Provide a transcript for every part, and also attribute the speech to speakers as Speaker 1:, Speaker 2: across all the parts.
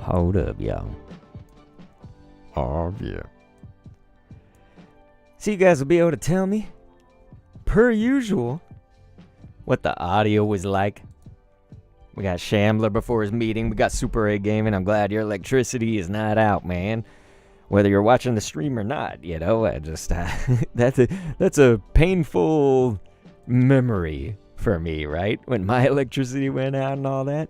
Speaker 1: Hold up, y'all. Oh, yeah. So you guys will be able to tell me, per usual, what the audio was like. We got Shambler before his meeting. We got Super A Gaming. I'm glad your electricity is not out, man. Whether you're watching the stream or not, you know, I just that's a painful memory for me, right? When my electricity went out and all that.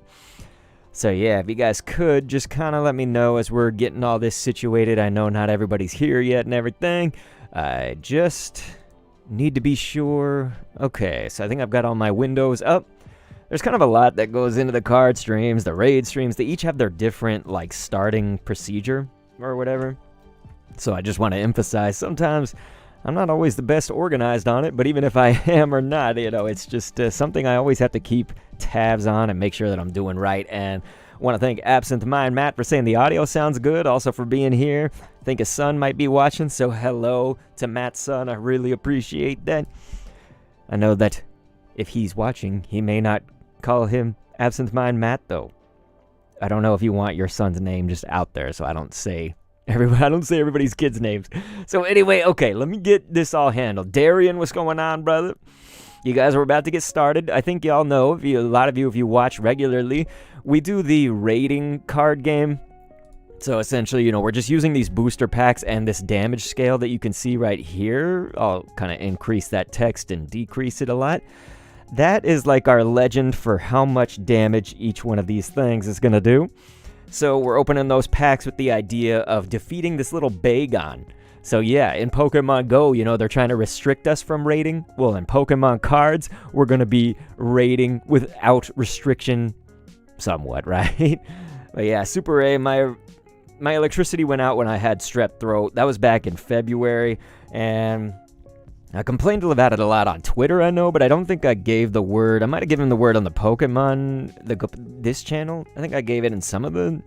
Speaker 1: So yeah, if you guys could just kind of let me know as we're getting all this situated. I know not everybody's here yet and everything. I just need to be sure. Okay, so I think I've got all my windows up. There's kind of a lot that goes into the card streams, the raid streams. They each have their different like starting procedure or whatever. So I just want to emphasize, sometimes I'm not always the best organized on it, but even if I am or not, you know, it's just something I always have to keep tabs on and make sure that I'm doing right. And I want to thank Absent Mind Matt for saying the audio sounds good, also for being here. I think his son might be watching, so hello to Matt's son. I really appreciate that. I know that if he's watching, he may not call him Absent Mind Matt, though. I don't know if you want your son's name just out there, so I don't say everybody's kids' names. So anyway, okay, let me get this all handled. Darian, what's going on, brother? You guys are about to get started. I think y'all know, a lot of you, if you watch regularly, we do the rating card game. So essentially, you know, we're just using these booster packs and this damage scale that you can see right here. I'll kind of increase that text and decrease it a lot. That is like our legend for how much damage each one of these things is going to do. So we're opening those packs with the idea of defeating this little Bagon. So yeah, in Pokemon Go, you know, they're trying to restrict us from raiding. Well, in Pokemon cards, we're going to be raiding without restriction somewhat, right? But yeah, Super A, my electricity went out when I had strep throat. That was back in February, and I complained about it a lot on Twitter, I know, but I don't think I gave the word. I might have given the word on the Pokemon, this channel. I think I gave it in some of the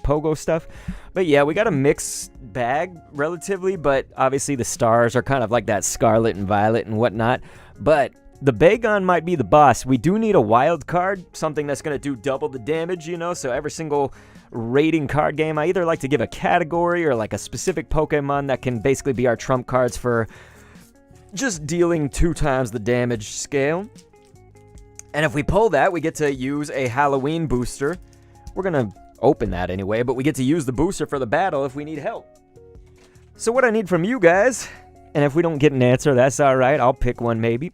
Speaker 1: Pogo stuff. But yeah, we got a mixed bag, relatively, but obviously the stars are kind of like that Scarlet and Violet and whatnot. But the Bagon might be the boss. We do need a wild card, something that's going to do double the damage, you know, so every single rating card game, I either like to give a category or like a specific Pokemon that can basically be our trump cards for just dealing 2 times the damage scale. And if we pull that, we get to use a Halloween booster. We're going to open that anyway, but we get to use the booster for the battle if we need help. So what I need from you guys, and if we don't get an answer, that's all right. I'll pick one maybe.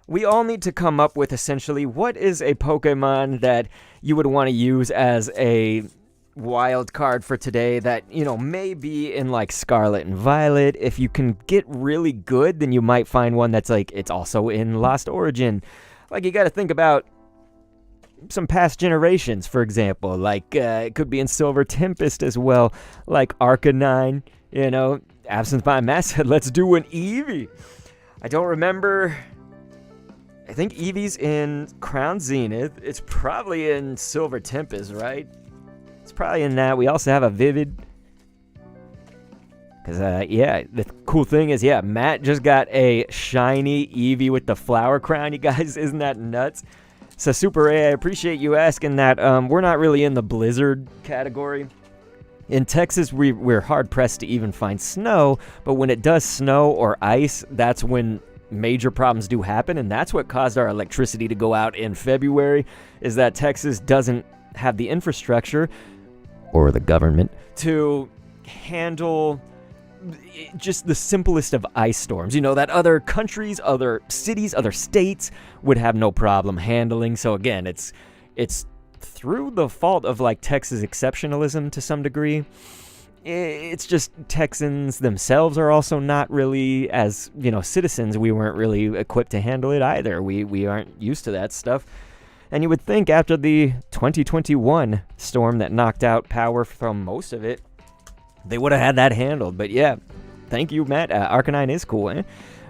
Speaker 1: We all need to come up with essentially what is a Pokemon that you would want to use as a wild card for today that, you know, may be in like Scarlet and Violet. If you can get really good, then you might find one that's like, it's also in Lost Origin. Like, you got to think about some past generations, for example. Like, it could be in Silver Tempest as well, like Arcanine, you know. Absent Mind Matt said, let's do an Eevee. I don't remember. I think Eevee's in Crown Zenith. It's probably in Silver Tempest, right? It's probably in that. We also have a Vivid. Because, yeah, the cool thing is, yeah, Matt just got a shiny Eevee with the flower crown, you guys. Isn't that nuts? So, Super A, I appreciate you asking that. We're not really in the blizzard category. In Texas, we're hard-pressed to even find snow, but when it does snow or ice, that's when major problems do happen, and that's what caused our electricity to go out in February, is that Texas doesn't have the infrastructure, or the government, to handle just the simplest of ice storms, you know, that other countries, other cities, other states would have no problem handling. So again, it's through the fault of like Texas exceptionalism to some degree. It's just Texans themselves are also not really, as, you know, citizens, we weren't really equipped to handle it either. We aren't used to that stuff. And you would think after the 2021 storm that knocked out power from most of it, they would have had that handled. But yeah, thank you, Matt. Arcanine is cool, eh?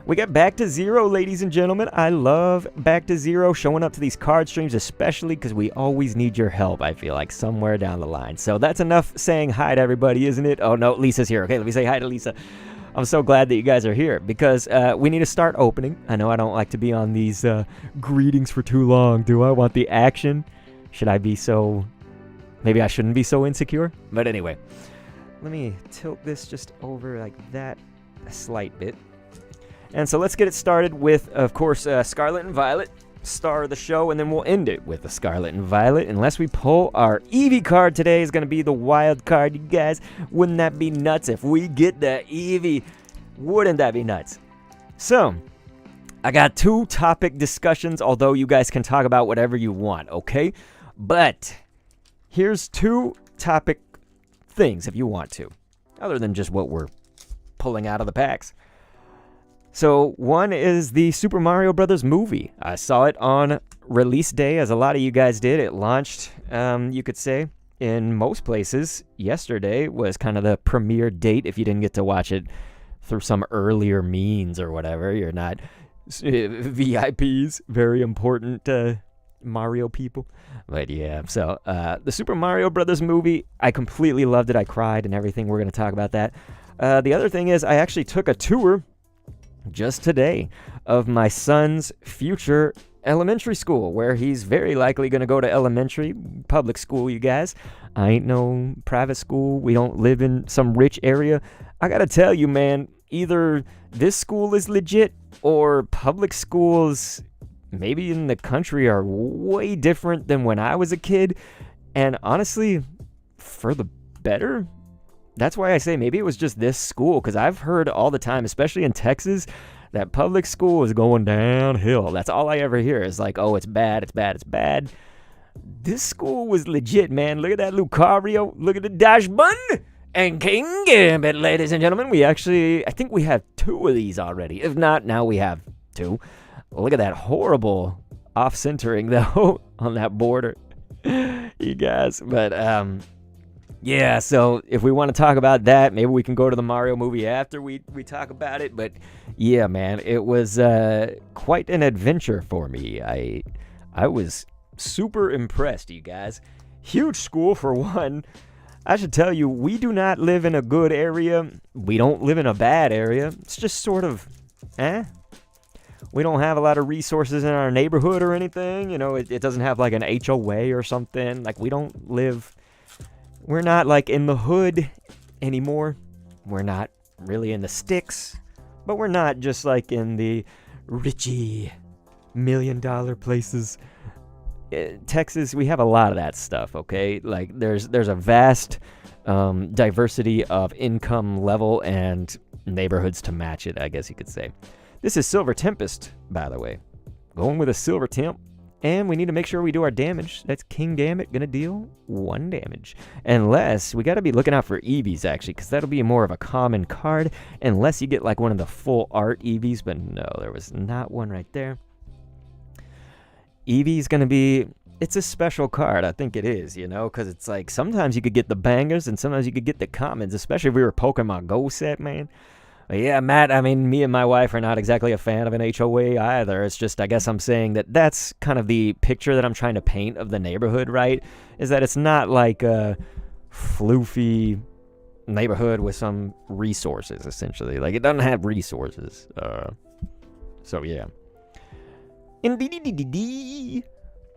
Speaker 1: We got Back to Zero, ladies and gentlemen. I love Back to Zero, showing up to these card streams, especially because we always need your help, I feel like, somewhere down the line. So that's enough saying hi to everybody, isn't it? Oh, no, Lisa's here. Okay, let me say hi to Lisa. I'm so glad that you guys are here, because we need to start opening. I know I don't like to be on these greetings for too long. Do I want the action? Should I be so Maybe I shouldn't be so insecure. But anyway, let me tilt this just over like that a slight bit. And so let's get it started with, of course, Scarlet and Violet, star of the show, and then we'll end it with the Scarlet and Violet. Unless we pull our Eevee card today is going to be the wild card, you guys. Wouldn't that be nuts if we get the Eevee? Wouldn't that be nuts? So, I got 2 topic discussions, although you guys can talk about whatever you want, okay? But here's 2 topic things if you want to, other than just what we're pulling out of the packs. So one is the Super Mario Brothers movie. I saw it on release day, as a lot of you guys did. It launched, you could say, in most places. Yesterday was kind of the premiere date. If you didn't get to watch it through some earlier means or whatever, you're not VIPs, very important Mario people. But yeah, so the Super Mario Brothers movie, I completely loved it. I cried and everything. We're going to talk about that. The other thing is I actually took a tour just today of my son's future elementary school, where he's very likely going to go to elementary public school, you guys. I ain't no private school. We don't live in some rich area. I got to tell you, man, either this school is legit or public schools maybe in the country are way different than when I was a kid. And honestly, for the better. That's why I say maybe it was just this school, because I've heard all the time, especially in Texas, that public school is going downhill. That's all I ever hear is like, oh, it's bad, it's bad, it's bad. This school was legit, man. Look at that Lucario. Look at the Dash Bun and King Gambit, ladies and gentlemen. I think we have 2 of these already. If not, now we have 2. Look at that horrible off-centering, though, on that border. You guys, but, yeah, so if we want to talk about that, maybe we can go to the Mario movie after we talk about it. But yeah, man, it was quite an adventure for me. I was super impressed, you guys. Huge school for one. I should tell you, we do not live in a good area. We don't live in a bad area. It's just sort of, we don't have a lot of resources in our neighborhood or anything. You know, it doesn't have like an HOA or something. Like, we don't live... We're not like in the hood anymore. We're not really in the sticks, but we're not just like in the richy $1 million places. Texas, we have a lot of that stuff, okay? Like there's a vast diversity of income level and neighborhoods to match it, I guess you could say. This is Silver Tempest, by the way. Going with a Silver Temp. And we need to make sure we do our damage. That's King Gambit, gonna deal 1 damage. Unless, we gotta be looking out for Eevees, actually, because that'll be more of a common card. Unless you get, like, one of the full art Eevees, but no, there was not one right there. Eevee's gonna be, it's a special card, I think it is, you know, because it's like, sometimes you could get the bangers, and sometimes you could get the commons, especially if we were a Pokemon Go set, man. Yeah, Matt, I mean, me and my wife are not exactly a fan of an HOA either. It's just, I guess I'm saying that's kind of the picture that I'm trying to paint of the neighborhood, right? Is that it's not like a floofy neighborhood with some resources, essentially. Like, it doesn't have resources. So, yeah.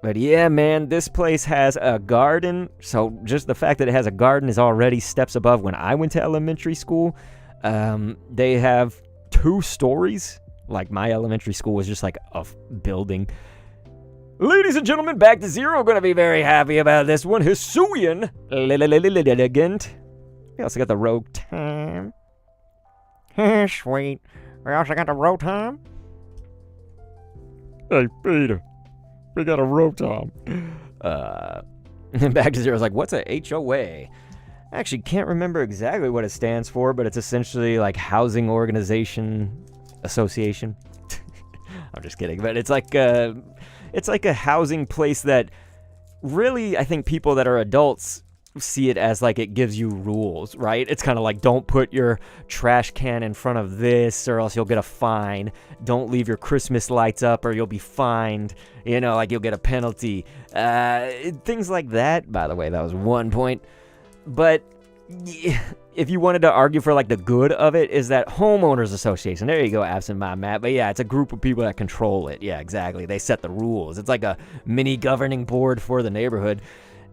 Speaker 1: But yeah, man, this place has a garden. So, just the fact that it has a garden is already steps above when I went to elementary school. They have 2 stories. Like, my elementary school was just like a building. Ladies and gentlemen, back to zero. Gonna be very happy about this one. Hisuian Elegant. We also got the Rogue Time. Sweet. We also got the Rogue Time. Hey, Peter. We got a Rogue Time. Back to zero. I was like, what's a HOA? I actually can't remember exactly what it stands for, but it's essentially like Housing Organization Association. I'm just kidding, but it's like a housing place that really, I think people that are adults see it as like it gives you rules, right? It's kind of like, don't put your trash can in front of this or else you'll get a fine. Don't leave your Christmas lights up or you'll be fined. You know, like you'll get a penalty. Things like that. By the way, that was one point. But if you wanted to argue for like the good of it, is that homeowners association. There you go, absent my map. But yeah, it's a group of people that control it. Yeah, exactly. They set the rules. It's like a mini governing board for the neighborhood.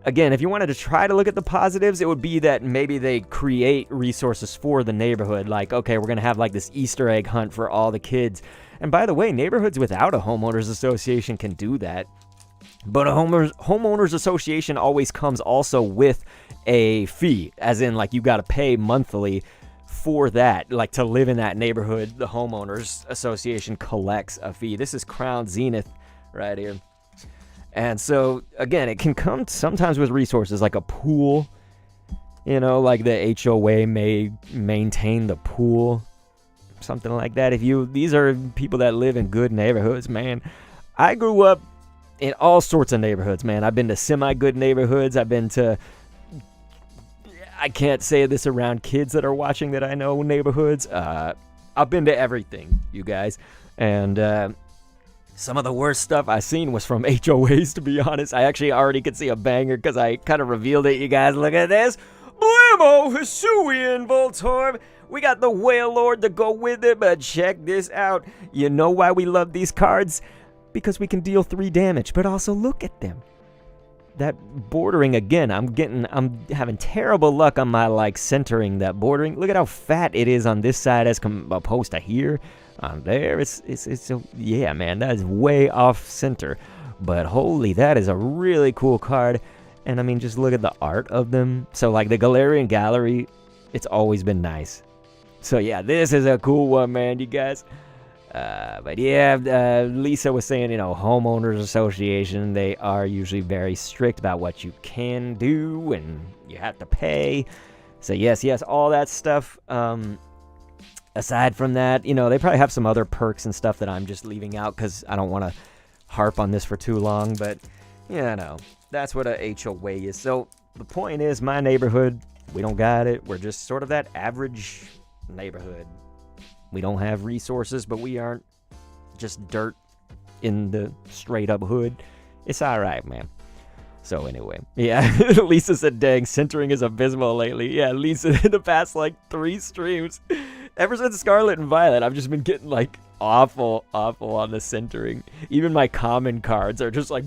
Speaker 1: Again, if you wanted to try to look at the positives, it would be that maybe they create resources for the neighborhood. Like, okay, we're going to have like this Easter egg hunt for all the kids. And by the way, neighborhoods without a homeowners association can do that. But a homeowners association always comes also with a fee, as in like you got to pay monthly for that. Like to live in that neighborhood, the homeowners association collects a fee. This is Crown Zenith right here. And so, again, it can come sometimes with resources like a pool. You know, like the HOA may maintain the pool. Something like that. These are people that live in good neighborhoods, man. I grew up in all sorts of neighborhoods, man. I've been to semi-good neighborhoods. I can't say this around kids that are watching that I know neighborhoods. I've been to everything, you guys. And, some of the worst stuff I seen was from HOAs, to be honest. I actually already could see a banger because I kind of revealed it, you guys. Look at this. Blammo, Hisui, and Voltorb. We got the Whale Lord to go with it, but check this out. You know why we love these cards? Because we can deal 3 damage, but also look at them. That bordering, again, I'm having terrible luck on my, like, centering that bordering. Look at how fat it is on this side as opposed to here. On there, yeah, man, that is way off center. But holy, that is a really cool card. And I mean, just look at the art of them. So like the Galarian Gallery, it's always been nice. So yeah, this is a cool one, man, you guys. But yeah, Lisa was saying, you know, homeowners association, they are usually very strict about what you can do and you have to pay. So yes, all that stuff. Aside from that, you know, they probably have some other perks and stuff that I'm just leaving out because I don't want to harp on this for too long. But, you know, that's what a HOA is. So the point is, my neighborhood, we don't got it. We're just sort of that average neighborhood. We don't have resources, but we aren't just dirt in the straight up hood. It's all right, man. So anyway, yeah, Lisa said, dang, centering is abysmal lately. Yeah, Lisa, in the past, like, 3 streams, ever since Scarlet and Violet, I've just been getting, like, awful on the centering. Even my common cards are just like...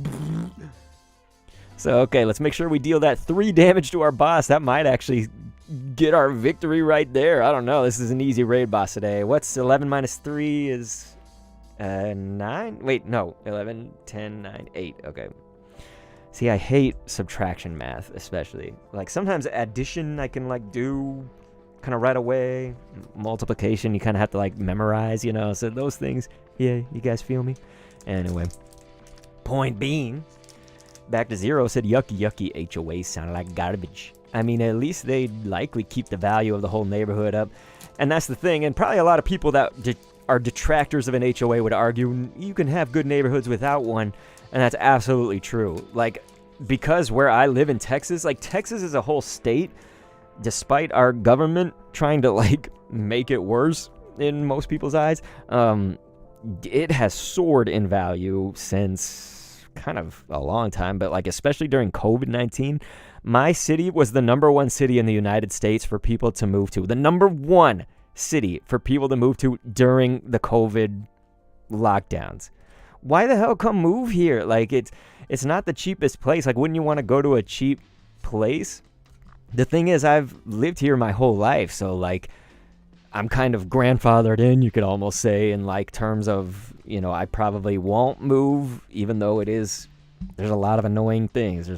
Speaker 1: So, okay, let's make sure we deal that 3 damage to our boss. That might actually get our victory right there. I don't know. This is an easy raid boss today. What's 11 minus 3 is 9? Wait, no. 11, 10, 9, 8. Okay. See, I hate subtraction math, especially. Like, sometimes addition I can, like, do kind of right away. Multiplication, you kind of have to, like, memorize, you know? So those things, yeah, you guys feel me? Anyway. Point being, back to Zero said, yucky HOAs sounded like garbage. I mean, at least they likely keep the value of the whole neighborhood up. And that's the thing. And probably a lot of people that are detractors of an HOA would argue you can have good neighborhoods without one. And that's absolutely true. Like, because where I live in Texas, like, Texas is a whole state, despite our government trying to, like, make it worse in most people's eyes, it has soared in value since kind of a long time. But, like, especially during COVID-19, my city was the #1 city in the United States for people to move to. The #1 city for people to move to during the COVID lockdowns. Why the hell come move here? Like, it's not the cheapest place. Like, wouldn't you want to go to a cheap place? The thing is, I've lived here my whole life, so, like, I'm kind of grandfathered in, you could almost say, in, like, terms of, you know, I probably won't move, even though there's a lot of annoying things.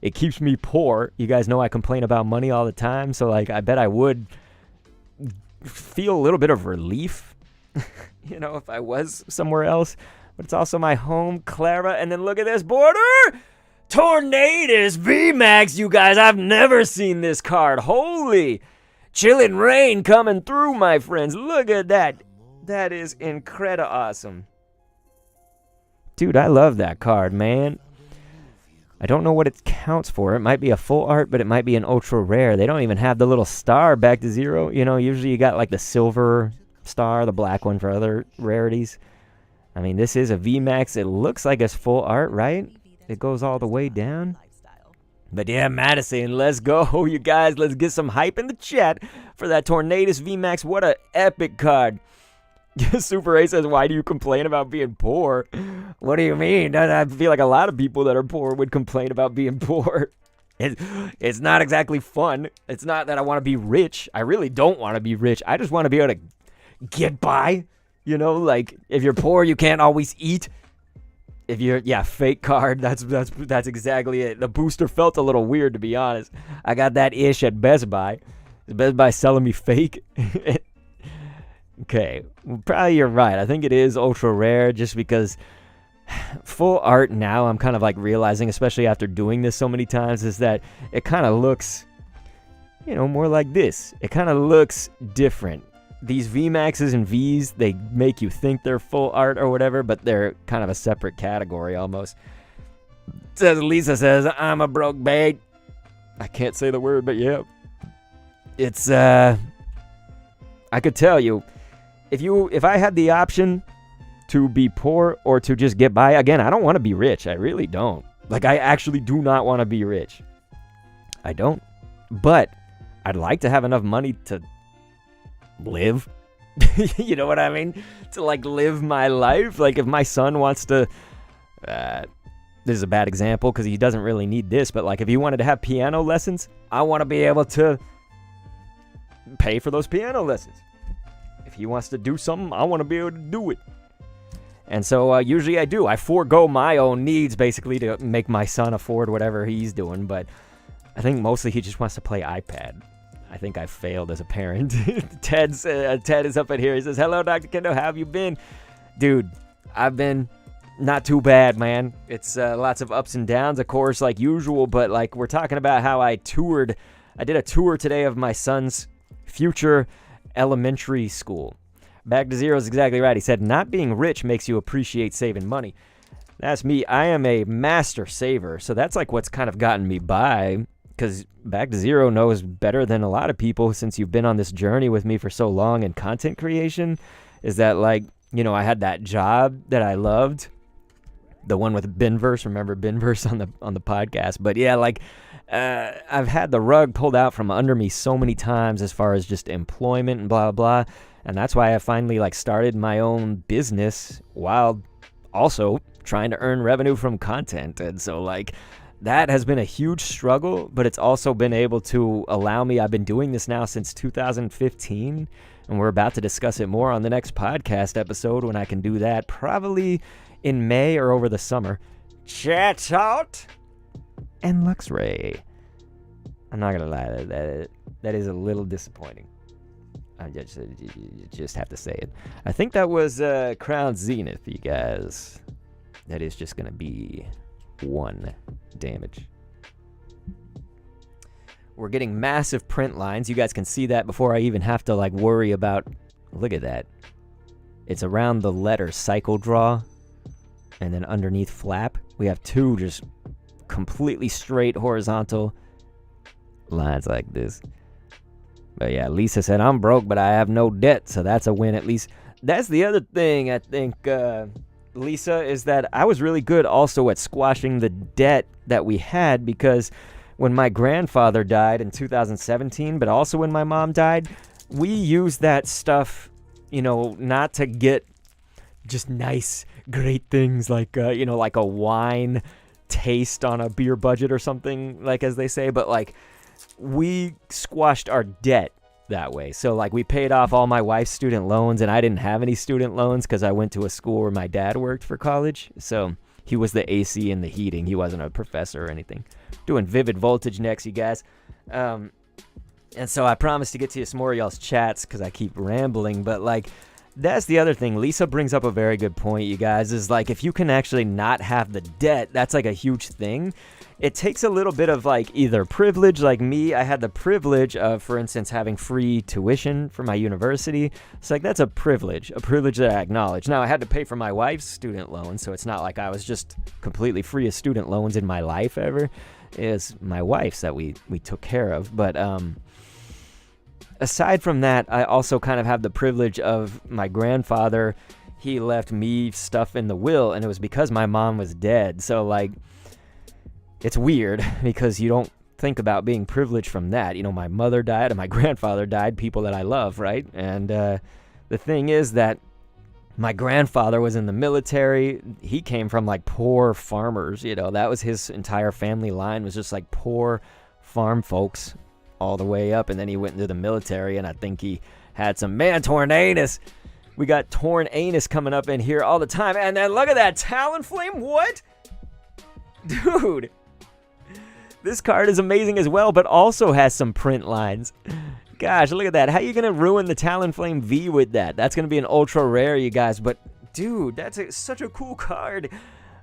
Speaker 1: It keeps me poor. You guys know I complain about money all the time, so, like, I bet I would feel a little bit of relief, you know, if I was somewhere else. But it's also my home, Clara. And then look at this border! Tornadus VMAX, you guys. I've never seen this card. Holy! Chillin' rain coming through, my friends. Look at that. That is incredible awesome. Dude, I love that card, man. I don't know what it counts for. It might be a full art, but it might be an ultra rare. They don't even have the little star back to 0. You know, usually you got like the silver star, the black one for other rarities. I mean, this is a VMAX. It looks like it's full art, right? It goes all the way down. But yeah, Madison, let's go, you guys. Let's get some hype in the chat for that Tornadus VMAX. What a epic card. Super A says, why do you complain about being poor? What do you mean? I feel like a lot of people that are poor would complain about being poor. It's not exactly fun. It's not that I want to be rich. I really don't want to be rich. I just want to be able to get by. You know, like, if you're poor, you can't always eat. If you're, fake card, that's exactly it. The booster felt a little weird, to be honest. I got that ish at Best Buy. Is Best Buy selling me fake? Okay, well, probably you're right. I think it is ultra rare just because full art now, I'm kind of like realizing, especially after doing this so many times, is that it kind of looks, more like this. It kind of looks different. These VMAXs and Vs, they make you think they're full art or whatever, but they're kind of a separate category almost. Lisa says, I'm a broke babe. I can't say the word, but yeah. It's, I could tell you, if I had the option to be poor or to just get by, again, I don't want to be rich. I really don't. Like, I actually do not want to be rich. I don't. But I'd like to have enough money to live. You know what I mean? To, like, live my life. Like, if my son wants to... this is a bad example because he doesn't really need this, but, like, if he wanted to have piano lessons, I want to be able to pay for those piano lessons. If he wants to do something, I want to be able to do it. And so usually I do. I forego my own needs basically to make my son afford whatever he's doing. But I think mostly he just wants to play iPad. I think I failed as a parent. Ted is up in here. He says, hello, Dr. Kendo. How have you been? Dude, I've been not too bad, man. It's lots of ups and downs, of course, like usual. But like we're talking about how I toured. I did a tour today of my son's future elementary school. Back to Zero is exactly right. He said, not being rich makes you appreciate saving money. That's me. I am a master saver. So that's like what's kind of gotten me by, because Back to Zero knows better than a lot of people since you've been on this journey with me for so long in content creation, is that like, I had that job that I loved, the one with Binverse. Remember Binverse on the podcast? But yeah, like, I've had the rug pulled out from under me so many times as far as just employment and blah, blah, blah. And that's why I finally like started my own business while also trying to earn revenue from content. And so like that has been a huge struggle, but it's also been able to allow me. I've been doing this now since 2015, and we're about to discuss it more on the next podcast episode when I can do that, probably in May or over the summer. Chat out and Luxray. I'm not gonna lie, that is a little disappointing. I just have to say it. I think that was Crown Zenith, you guys. That is just gonna be 1 damage. We're getting massive print lines. You guys can see that before I even have to like worry about. Look at that. It's around the letter cycle draw, and then underneath flap we have 2 just completely straight horizontal lines like this. But yeah, Lisa said, I'm broke, but I have no debt, so that's a win at least. That's the other thing, I think, Lisa, is that I was really good also at squashing the debt that we had, because when my grandfather died in 2017, but also when my mom died, we used that stuff, not to get just nice, great things like, like a wine taste on a beer budget or something, like as they say, but like we squashed our debt that way. So like we paid off all my wife's student loans, and I didn't have any student loans because I went to a school where my dad worked for college. So he was the AC and the heating. He wasn't a professor or anything. Doing Vivid Voltage next, you guys. And so I promised to get to some more of y'all's chats because I keep rambling, but like that's the other thing. Lisa brings up a very good point, you guys, is like if you can actually not have the debt, that's like a huge thing. It takes a little bit of like either privilege, like me. I had the privilege of, for instance, having free tuition for my university. It's like that's a privilege that I acknowledge. Now I had to pay for my wife's student loans, so it's not like I was just completely free of student loans in my life ever. It's my wife's that we took care of. But aside from that, I also kind of have the privilege of my grandfather. He left me stuff in the will, and it was because my mom was dead. So like, it's weird because you don't think about being privileged from that. My mother died and my grandfather died, people that I love, right? And the thing is that My grandfather was in the military. He came from like poor farmers, you know. That was his entire family line, was just like poor farm folks all the way up. And then he went into the military, and I think he had some torn anus. We got torn anus coming up in here all the time. And then look at that Talonflame. What? Dude. This card is amazing as well, but also has some print lines. Gosh, look at that. How are you going to ruin the Talonflame V with that? That's going to be an ultra rare, you guys. But, dude, that's such a cool card.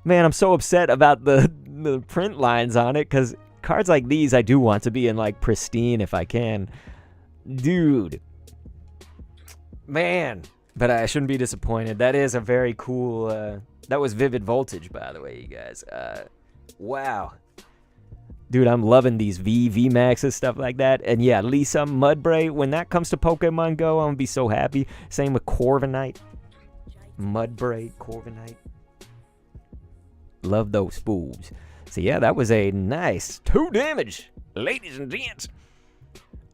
Speaker 1: Man, I'm so upset about the print lines on it, because cards like these I do want to be in, like, pristine if I can. Dude. Man. But I shouldn't be disappointed. That is a very cool... that was Vivid Voltage, by the way, you guys. Wow. Dude, I'm loving these VMAXs, stuff like that. And yeah, Lisa, Mudbray, when that comes to Pokemon Go, I'm going to be so happy. Same with Corviknight. Mudbray, Corviknight. Love those fools. So yeah, that was a nice 2 damage, ladies and gents.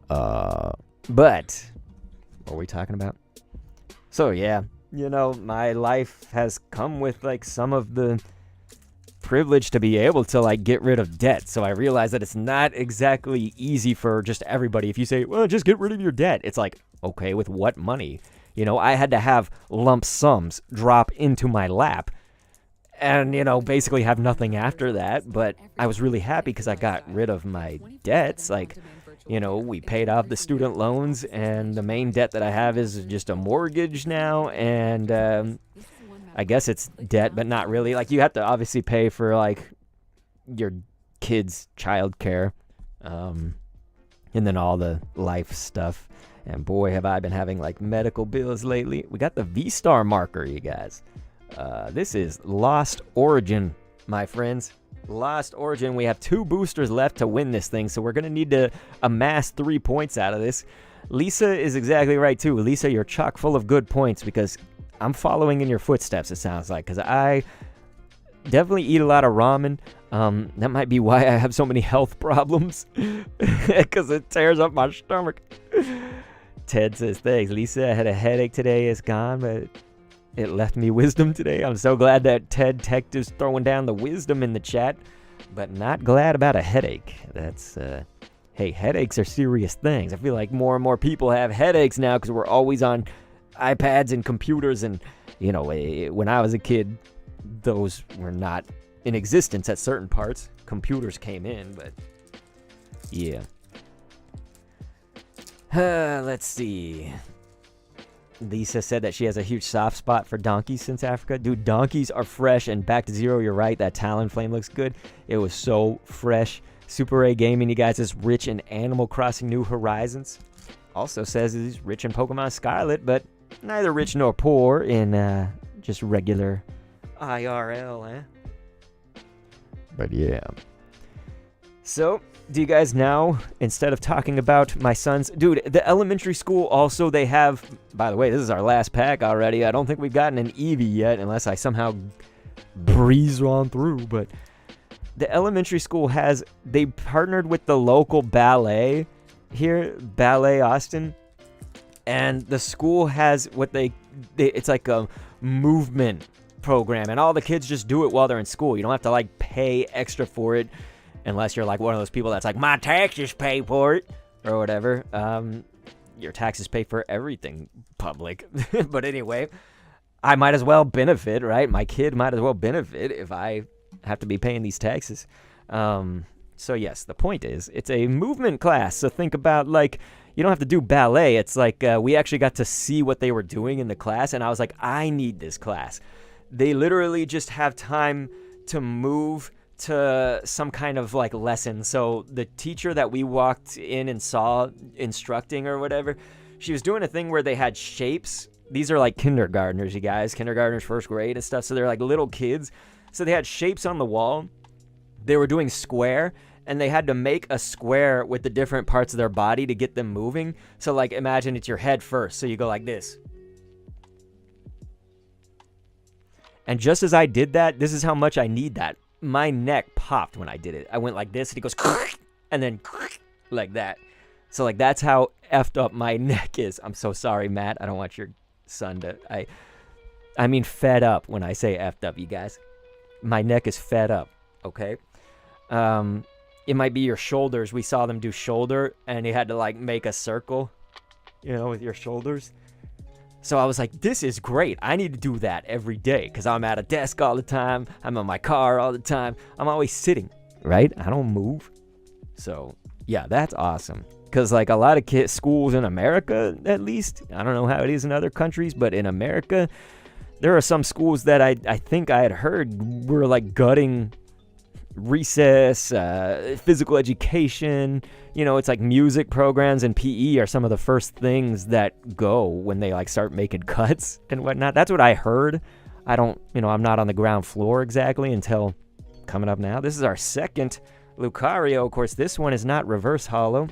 Speaker 1: But, what were we talking about? So yeah, you know, my life has come with like some of the privilege to be able to like get rid of debt. So I realize that it's not exactly easy for just everybody. If you say, well, just get rid of your debt, it's like, okay, with what money? You know, I had to have lump sums drop into my lap and, you know, basically have nothing after that. But I was really happy because I got rid of my debts. Like, you know, we paid off the student loans, and the main debt that I have is just a mortgage now. And I guess it's debt, but not really. Like, you have to obviously pay for, like, your kids' childcare, and then all the life stuff. And boy, have I been having, like, medical bills lately. We got the V-Star marker, you guys. This is Lost Origin, my friends. Lost Origin. We have 2 boosters left to win this thing, so we're going to need to amass 3 points out of this. Lisa is exactly right, too. Lisa, you're chock full of good points, because I'm following in your footsteps, it sounds like, because I definitely eat a lot of ramen. That might be why I have so many health problems, because it tears up my stomach. Ted says, thanks. Lisa, I had a headache today. It's gone, but it left me wisdom today. I'm so glad that Ted Tech is throwing down the wisdom in the chat, but not glad about a headache. That's, hey, headaches are serious things. I feel like more and more people have headaches now because we're always on iPads and computers, and, you know, when I was a kid, those were not in existence at certain parts. Computers came in, but yeah. Let's see. Lisa said that she has a huge soft spot for donkeys since Africa. Dude, donkeys are fresh, and back to zero, you're right. That Talonflame looks good. It was so fresh. Super A Gaming, you guys, is rich in Animal Crossing New Horizons. Also says he's rich in Pokemon Scarlet, but neither rich nor poor in just regular IRL, eh? But yeah. So, do you guys now, instead of talking about my sons... Dude, the elementary school also, they have... By the way, this is our last pack already. I don't think we've gotten an Eevee yet, unless I somehow breeze on through. But the elementary school has... They partnered with the local ballet here, Ballet Austin. And the school has what it's like a movement program. And all the kids just do it while they're in school. You don't have to, like, pay extra for it. Unless you're like one of those people that's like, my taxes pay for it, or whatever. Your taxes pay for everything public. But anyway, I might as well benefit, right? My kid might as well benefit if I have to be paying these taxes. So yes, the point is, it's a movement class. So think about, like, you don't have to do ballet. It's like we actually got to see what they were doing in the class, and I was like, I need this class. They literally just have time to move to some kind of like lesson. So the teacher that we walked in and saw instructing or whatever, she was doing a thing where they had shapes. These are like kindergartners, you guys, kindergartners, first grade and stuff. So they're like little kids. So they had shapes on the wall. They were doing square, and they had to make a square with the different parts of their body to get them moving. So like, imagine it's your head first. So you go like this. And just as I did that, this is how much I need that. My neck popped when I did it. I went like this, and it goes, and then like that. So like, that's how effed up my neck is. I'm so sorry, Matt. I don't want your son to... I I mean fed up when I say effed up, you guys. My neck is fed up, okay? It might be your shoulders. We saw them do shoulder, and you had to, like, make a circle, you know, with your shoulders. So I was like, this is great. I need to do that every day because I'm at a desk all the time. I'm in my car all the time. I'm always sitting, right? I don't move. So, yeah, that's awesome. Because, like, a lot of schools in America, at least, I don't know how it is in other countries, but in America, there are some schools that I think I had heard were, like, gutting recess, physical education. You know, it's like music programs and PE are some of the first things that go when they like start making cuts and whatnot. That's what I heard. I don't, you know, I'm not on the ground floor exactly until coming up now. This is our second Lucario. Of course, this one is not reverse holo.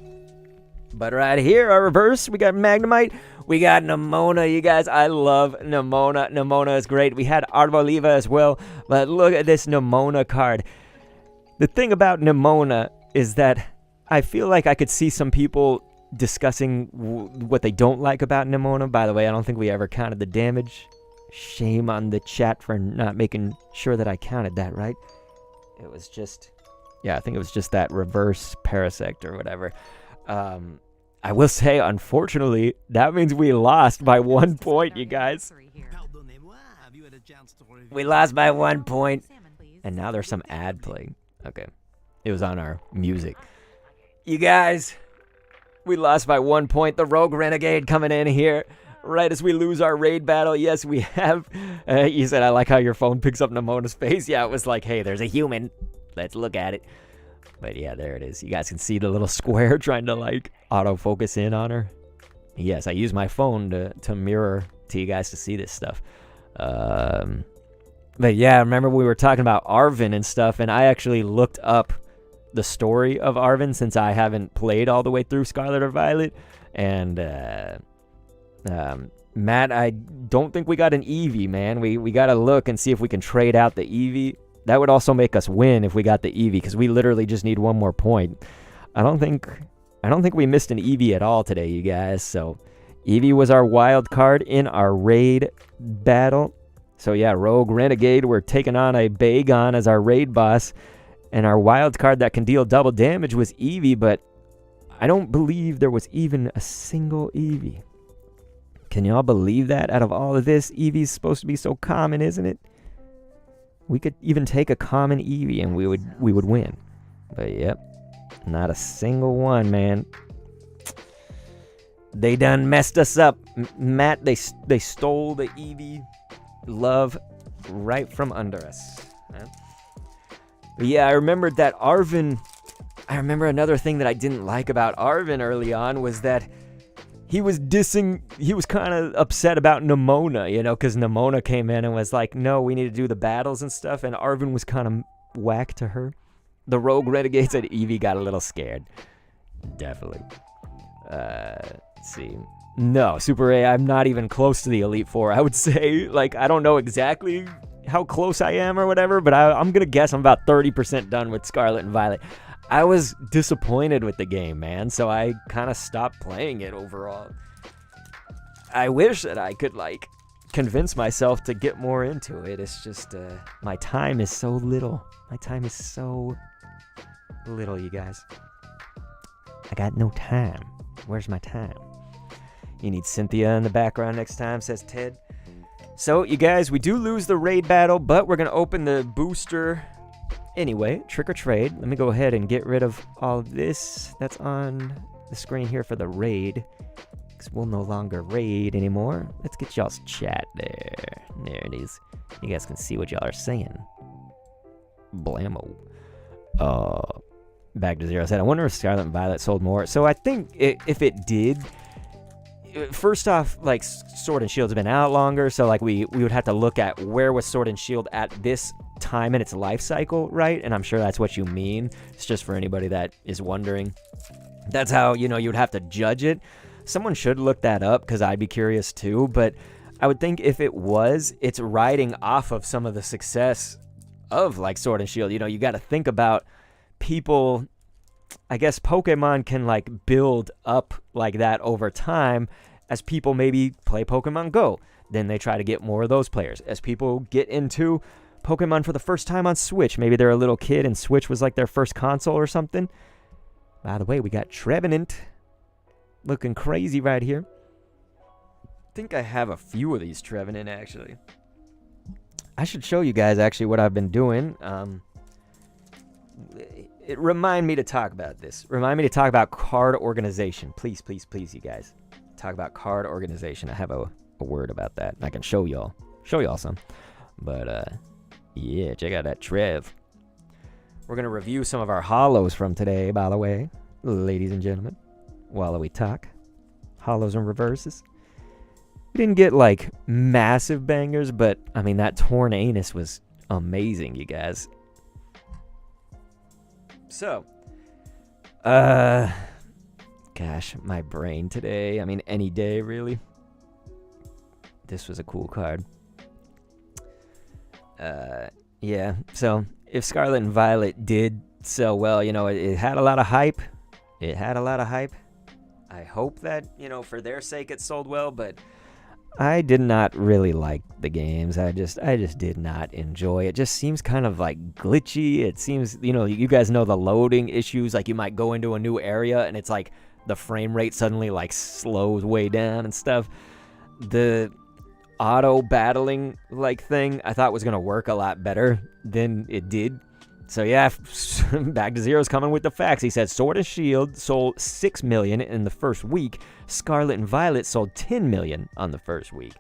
Speaker 1: But right here, our reverse, we got Magnemite, we got Nemona, you guys. I love Nemona. Nemona is great. We had Arboliva as well, but look at this Nemona card. The thing about Nemona is that I feel like I could see some people discussing what they don't like about Nemona. By the way, I don't think we ever counted the damage. Shame on the chat for not making sure that I counted that, right? It was just, yeah, I think it was just that reverse Parasect or whatever. I will say, unfortunately, that means we lost by 1 point, you guys. We lost by 1 point. And now there's some ad playing. Okay. It was on our music. You guys, we lost by 1 point. The Rogue Renegade coming in here right as we lose our raid battle. Yes, we have. You said, I like how your phone picks up Nemona's face. Yeah, it was like, hey, there's a human. Let's look at it. But yeah, there it is. You guys can see the little square trying to like autofocus in on her. Yes, I use my phone to mirror to you guys to see this stuff. But yeah, I remember we were talking about Arven and stuff, and I actually looked up the story of Arven since I haven't played all the way through Scarlet or Violet. And Matt, I don't think we got an Eevee, man. We got to look and see if we can trade out the Eevee. That would also make us win if we got the Eevee, because we literally just need 1 more point. I don't think we missed an Eevee at all today, you guys. So Eevee was our wild card in our raid battle. So yeah, Rogue Renegade, we're taking on a Bagon as our raid boss. And our wild card that can deal double damage was Eevee, but I don't believe there was even a single Eevee. Can y'all believe that? Out of all of this, Eevee's supposed to be so common, isn't it? We could even take a common Eevee and we would win. But yep, not a single one, man. They done messed us up. Matt, they stole the Eevee love right from under us. But yeah, I remembered that Arven. I remember another thing that I didn't like about Arven early on was that he was kind of upset about Nemona, you know, because Nemona came in and was like, no, we need to do the battles and stuff, and Arven was kind of whack to her. The Rogue Renegade said Eevee got a little scared. Definitely. Let's see. No, Super A, I'm not even close to the Elite Four. I would say, like, I don't know exactly how close I am or whatever, but I'm going to guess I'm about 30% done with Scarlet and Violet. I was disappointed with the game, man, so I kind of stopped playing it overall. I wish that I could, like, convince myself to get more into it. It's just, my time is so little. My time is so little, you guys. I got no time. Where's my time? You need Cynthia in the background next time, says Ted. So, you guys, we do lose the raid battle, but we're going to open the booster anyway. Trick or trade. Let me go ahead and get rid of all of this that's on the screen here for the raid, because we'll no longer raid anymore. Let's get y'all's chat there. There it is. You guys can see what y'all are saying. Blammo. Back to Zero said, I wonder if Scarlet and Violet sold more. So I think if it did, first off, like, Sword and Shield's been out longer, so like we would have to look at where was Sword and Shield at this time in its life cycle, right? And I'm sure that's what you mean. It's just for anybody that is wondering. That's how, you know, you would have to judge it. Someone should look that up, because I'd be curious too, but I would think if it was, it's riding off of some of the success of, like, Sword and Shield. You know, you got to think about people. I guess Pokemon can, like, build up like that over time as people maybe play Pokemon Go. then they try to get more of those players. As people get into Pokemon for the first time on Switch, maybe they're a little kid and Switch was like their first console or something. By the way, we got Trevenant looking crazy right here. I think I have a few of these Trevenant, actually. I should show you guys, actually, what I've been doing. Remind me to talk about this. Remind me to talk about card organization. Please, please, please, you guys. Talk about card organization. I have a word about that. I can show y'all some. But, yeah, check out that Trev. We're going to review some of our holos from today, by the way, ladies and gentlemen, while we talk. Holos and reverses. We didn't get, like, massive bangers, but, I mean, that Torn Anus was amazing, you guys. So, gosh, my brain today. I mean, any day, really. This was a cool card. Yeah, so if Scarlet and Violet did sell well, you know, it had a lot of hype. It had a lot of hype. I hope that, you know, for their sake it sold well, but I did not really like the games. I just did not enjoy it. It just seems kind of like glitchy. It seems, you know, you guys know the loading issues. Like you might go into a new area and it's like the frame rate suddenly like slows way down and stuff. The auto battling like thing I thought was going to work a lot better than it did. So yeah, Back to Zero's coming with the facts. He said Sword and Shield sold 6 million in the first week. Scarlet and Violet sold 10 million on the first week.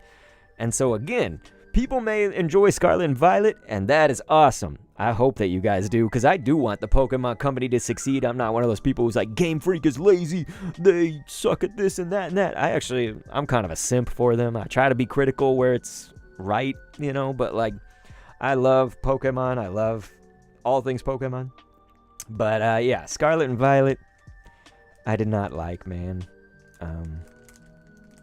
Speaker 1: And so again, people may enjoy Scarlet and Violet, and that is awesome. I hope that you guys do, because I do want the Pokemon Company to succeed. I'm not one of those people who's like, Game Freak is lazy, they suck at this and that and that. I'm kind of a simp for them. I try to be critical where it's right, you know, but like, I love Pokemon. I love all things Pokemon. But yeah, Scarlet and Violet, I did not like, man.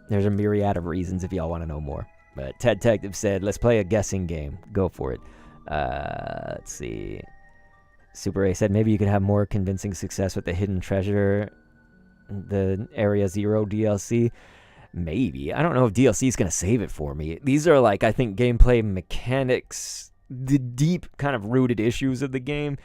Speaker 1: There's a myriad of reasons if y'all want to know more. But Ted Detective said, let's play a guessing game. Go for it. Let's see. Super A said, maybe you could have more convincing success with the Hidden Treasure, the Area Zero DLC. Maybe. I don't know if DLC is going to save it for me. These are like, I think, gameplay mechanics, the deep kind of rooted issues of the game.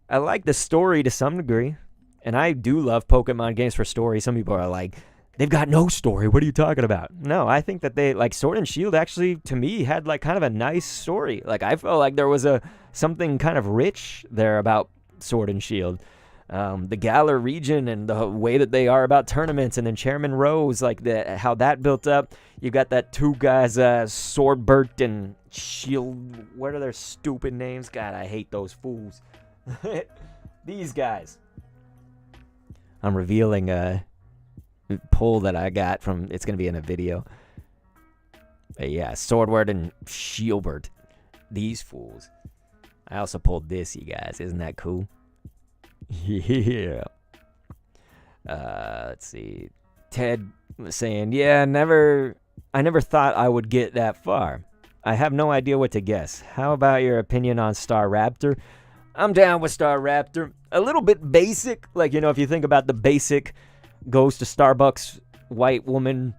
Speaker 1: I like the story to some degree, and I do love Pokemon games for story. Some people are like, they've got no story. What are you talking about? No, I think that they, like, Sword and Shield actually, to me, had, like, kind of a nice story. Like, I felt like there was something kind of rich there about Sword and Shield. The Galar region and the way that they are about tournaments, and then Chairman Rose, like, how that built up. You got that two guys, Swordbert and Shield. What are their stupid names? God, I hate those fools. These guys. I'm revealing poll that I got from, it's going to be in a video. But yeah, Swordward and Shieldbert. These fools. I also pulled this, you guys. Isn't that cool? Yeah. Let's see. Ted was saying, yeah, I never thought I would get that far. I have no idea what to guess. How about your opinion on Star Raptor? I'm down with Star Raptor. A little bit basic. Like, you know, if you think about the basic goes to Starbucks, white woman,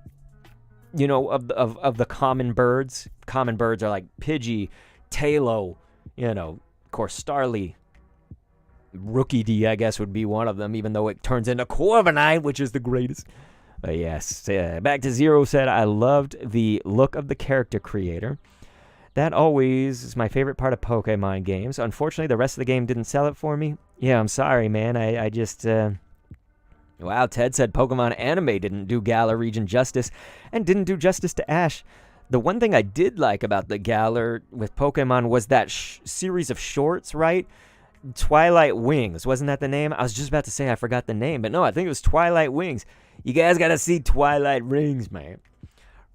Speaker 1: you know, of the common birds. Common birds are like Pidgey, Talo, you know, of course, Starly. Rookie D, I guess, would be one of them, even though it turns into Corviknight, which is the greatest. But yes, Back to Zero said, I loved the look of the character creator. That always is my favorite part of Pokemon games. Unfortunately, the rest of the game didn't sell it for me. Yeah, I'm sorry, man. I just... Wow, Ted said Pokemon Anime didn't do Galar region justice and didn't do justice to Ash. The one thing I did like about the Galar with Pokemon was that series of shorts, right? Twilight Wings. Wasn't that the name? I was just about to say I forgot the name, but no, I think it was Twilight Wings. You guys got to see Twilight Rings, man.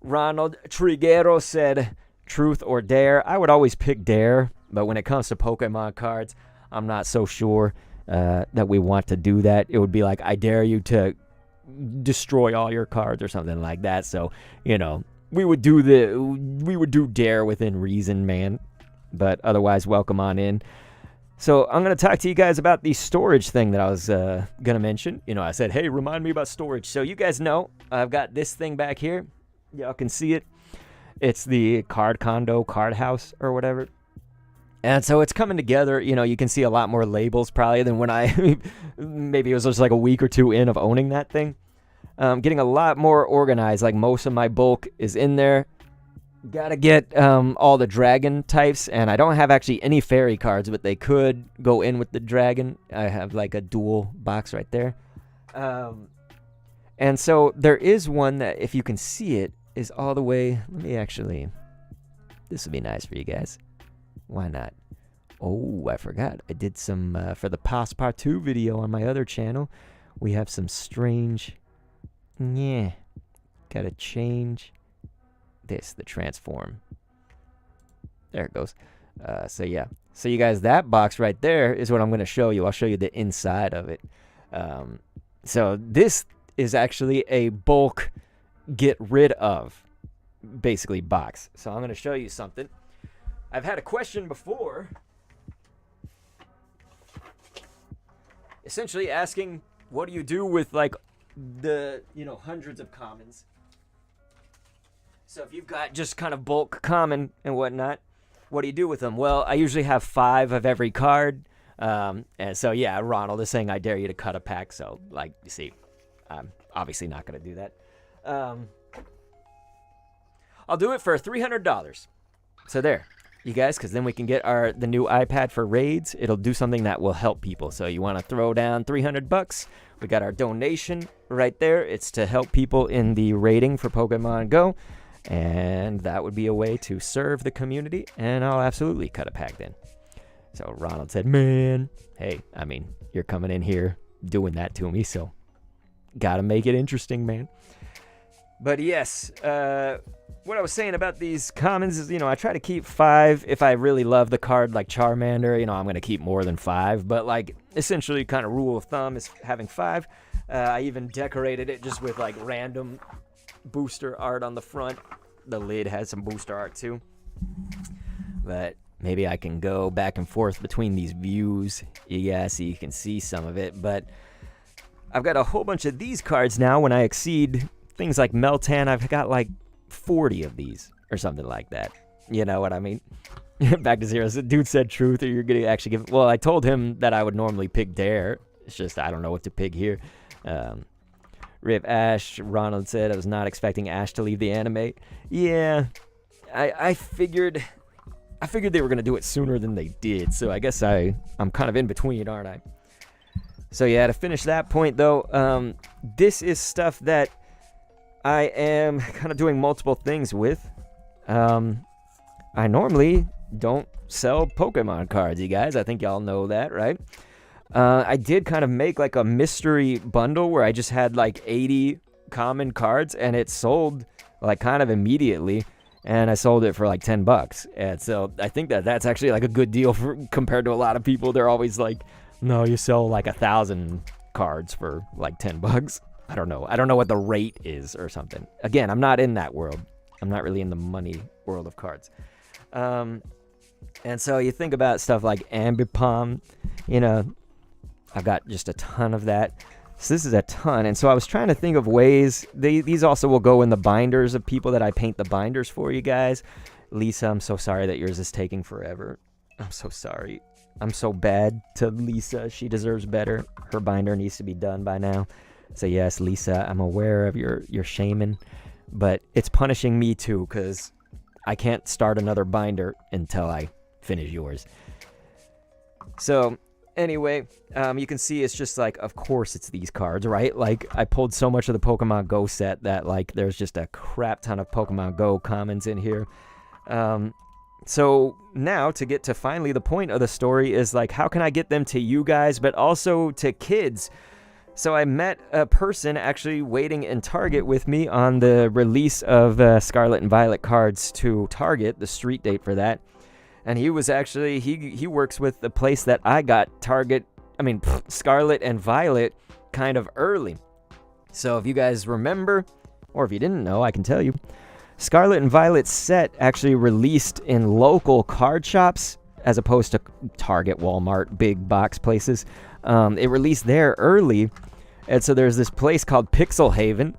Speaker 1: Ronald Triguero said, truth or dare? I would always pick dare, but when it comes to Pokemon cards, I'm not so sure that we want to do that. It would be like, I dare you to destroy all your cards or something like that. So, you know, we would do dare within reason, man. But otherwise, welcome on in. So I'm going to talk to you guys about the storage thing that I was going to mention. You know, I said, hey, remind me about storage. So you guys know I've got this thing back here. Y'all can see it. It's the card condo, card house, or whatever. And so it's coming together. You know, you can see a lot more labels probably than when I, maybe it was just like a week or two in of owning that thing. Getting a lot more organized. Like most of my bulk is in there. Gotta get all the dragon types, and I don't have actually any fairy cards, but they could go in with the dragon. I have like a dual box right there. And so there is one that, if you can see it, is all the way. Let me actually, this would be nice for you guys. Why not? Oh, I forgot. I did some, for the Passepartout video on my other channel, we have some strange, gotta change this, the transform. There it goes. So yeah. So you guys, that box right there is what I'm going to show you. I'll show you the inside of it. So this is actually a bulk get rid of, basically, box. So I'm going to show you something. I've had a question before, essentially asking, what do you do with like the, you know, hundreds of commons? So if you've got just kind of bulk common and whatnot, what do you do with them? Well, I usually have 5 of every card. And so, yeah, Ronald is saying, I dare you to cut a pack. So, like, you see, I'm obviously not going to do that. I'll do it for $300. So there, you guys, because then we can get the new iPad for raids. It'll do something that will help people. So you want to throw down $300. We got our donation right there. It's to help people in the raiding for Pokemon Go. And that would be a way to serve the community. And I'll absolutely cut a pack then. So Ronald said, man, hey, I mean, you're coming in here doing that to me. So got to make it interesting, man. But yes, what I was saying about these commons is, you know, I try to keep 5. If I really love the card like Charmander, you know, I'm going to keep more than 5. But like essentially kind of rule of thumb is having 5. I even decorated it just with like random booster art on the front. The lid has some booster art too. But maybe I can go back and forth between these views, yeah, so you can see some of it. But I've got a whole bunch of these cards now. When I exceed things like Meltan, I've got like 40 of these or something like that. You know what I mean? Back to zero. So dude said truth, or you're gonna actually give. Well, I told him that I would normally pick Dare. It's just I don't know what to pick here. Rip Ash. Ronald said I was not expecting Ash to leave the anime. Yeah, I figured they were gonna do it sooner than they did. So I guess I'm kind of in between, aren't I? So yeah, to finish that point though, this is stuff that I am kind of doing multiple things with. I normally don't sell Pokemon cards, you guys. I think y'all know that, right? I did kind of make like a mystery bundle where I just had like 80 common cards, and it sold like kind of immediately, and I sold it for like $10. And so I think that's actually like a good deal compared to a lot of people. They're always like, no, you sell like 1,000 cards for like $10. I don't know what the rate is or something. Again, I'm not in that world. I'm not really in the money world of cards. And so you think about stuff like Ambipom, you know, I've got just a ton of that. So this is a ton. And so I was trying to think of ways. These also will go in the binders of people that I paint the binders for, you guys. Lisa, I'm so sorry that yours is taking forever. I'm so sorry. I'm so bad to Lisa. She deserves better. Her binder needs to be done by now. So yes, Lisa, I'm aware of your shaming, but it's punishing me too, because I can't start another binder until I finish yours. So anyway, you can see it's just like, of course it's these cards, right? Like I pulled so much of the Pokemon Go set that like there's just a crap ton of Pokemon Go commons in here. So now to get to finally the point of the story is like, how can I get them to you guys, but also to kids? So I met a person actually waiting in Target with me on the release of Scarlet and Violet cards to Target, the street date for that. And he was actually, he works with the place that I got Scarlet and Violet kind of early. So if you guys remember, or if you didn't know, I can tell you, Scarlet and Violet set actually released in local card shops as opposed to Target, Walmart, big box places. It released there early. And so there's this place called Pixel Haven.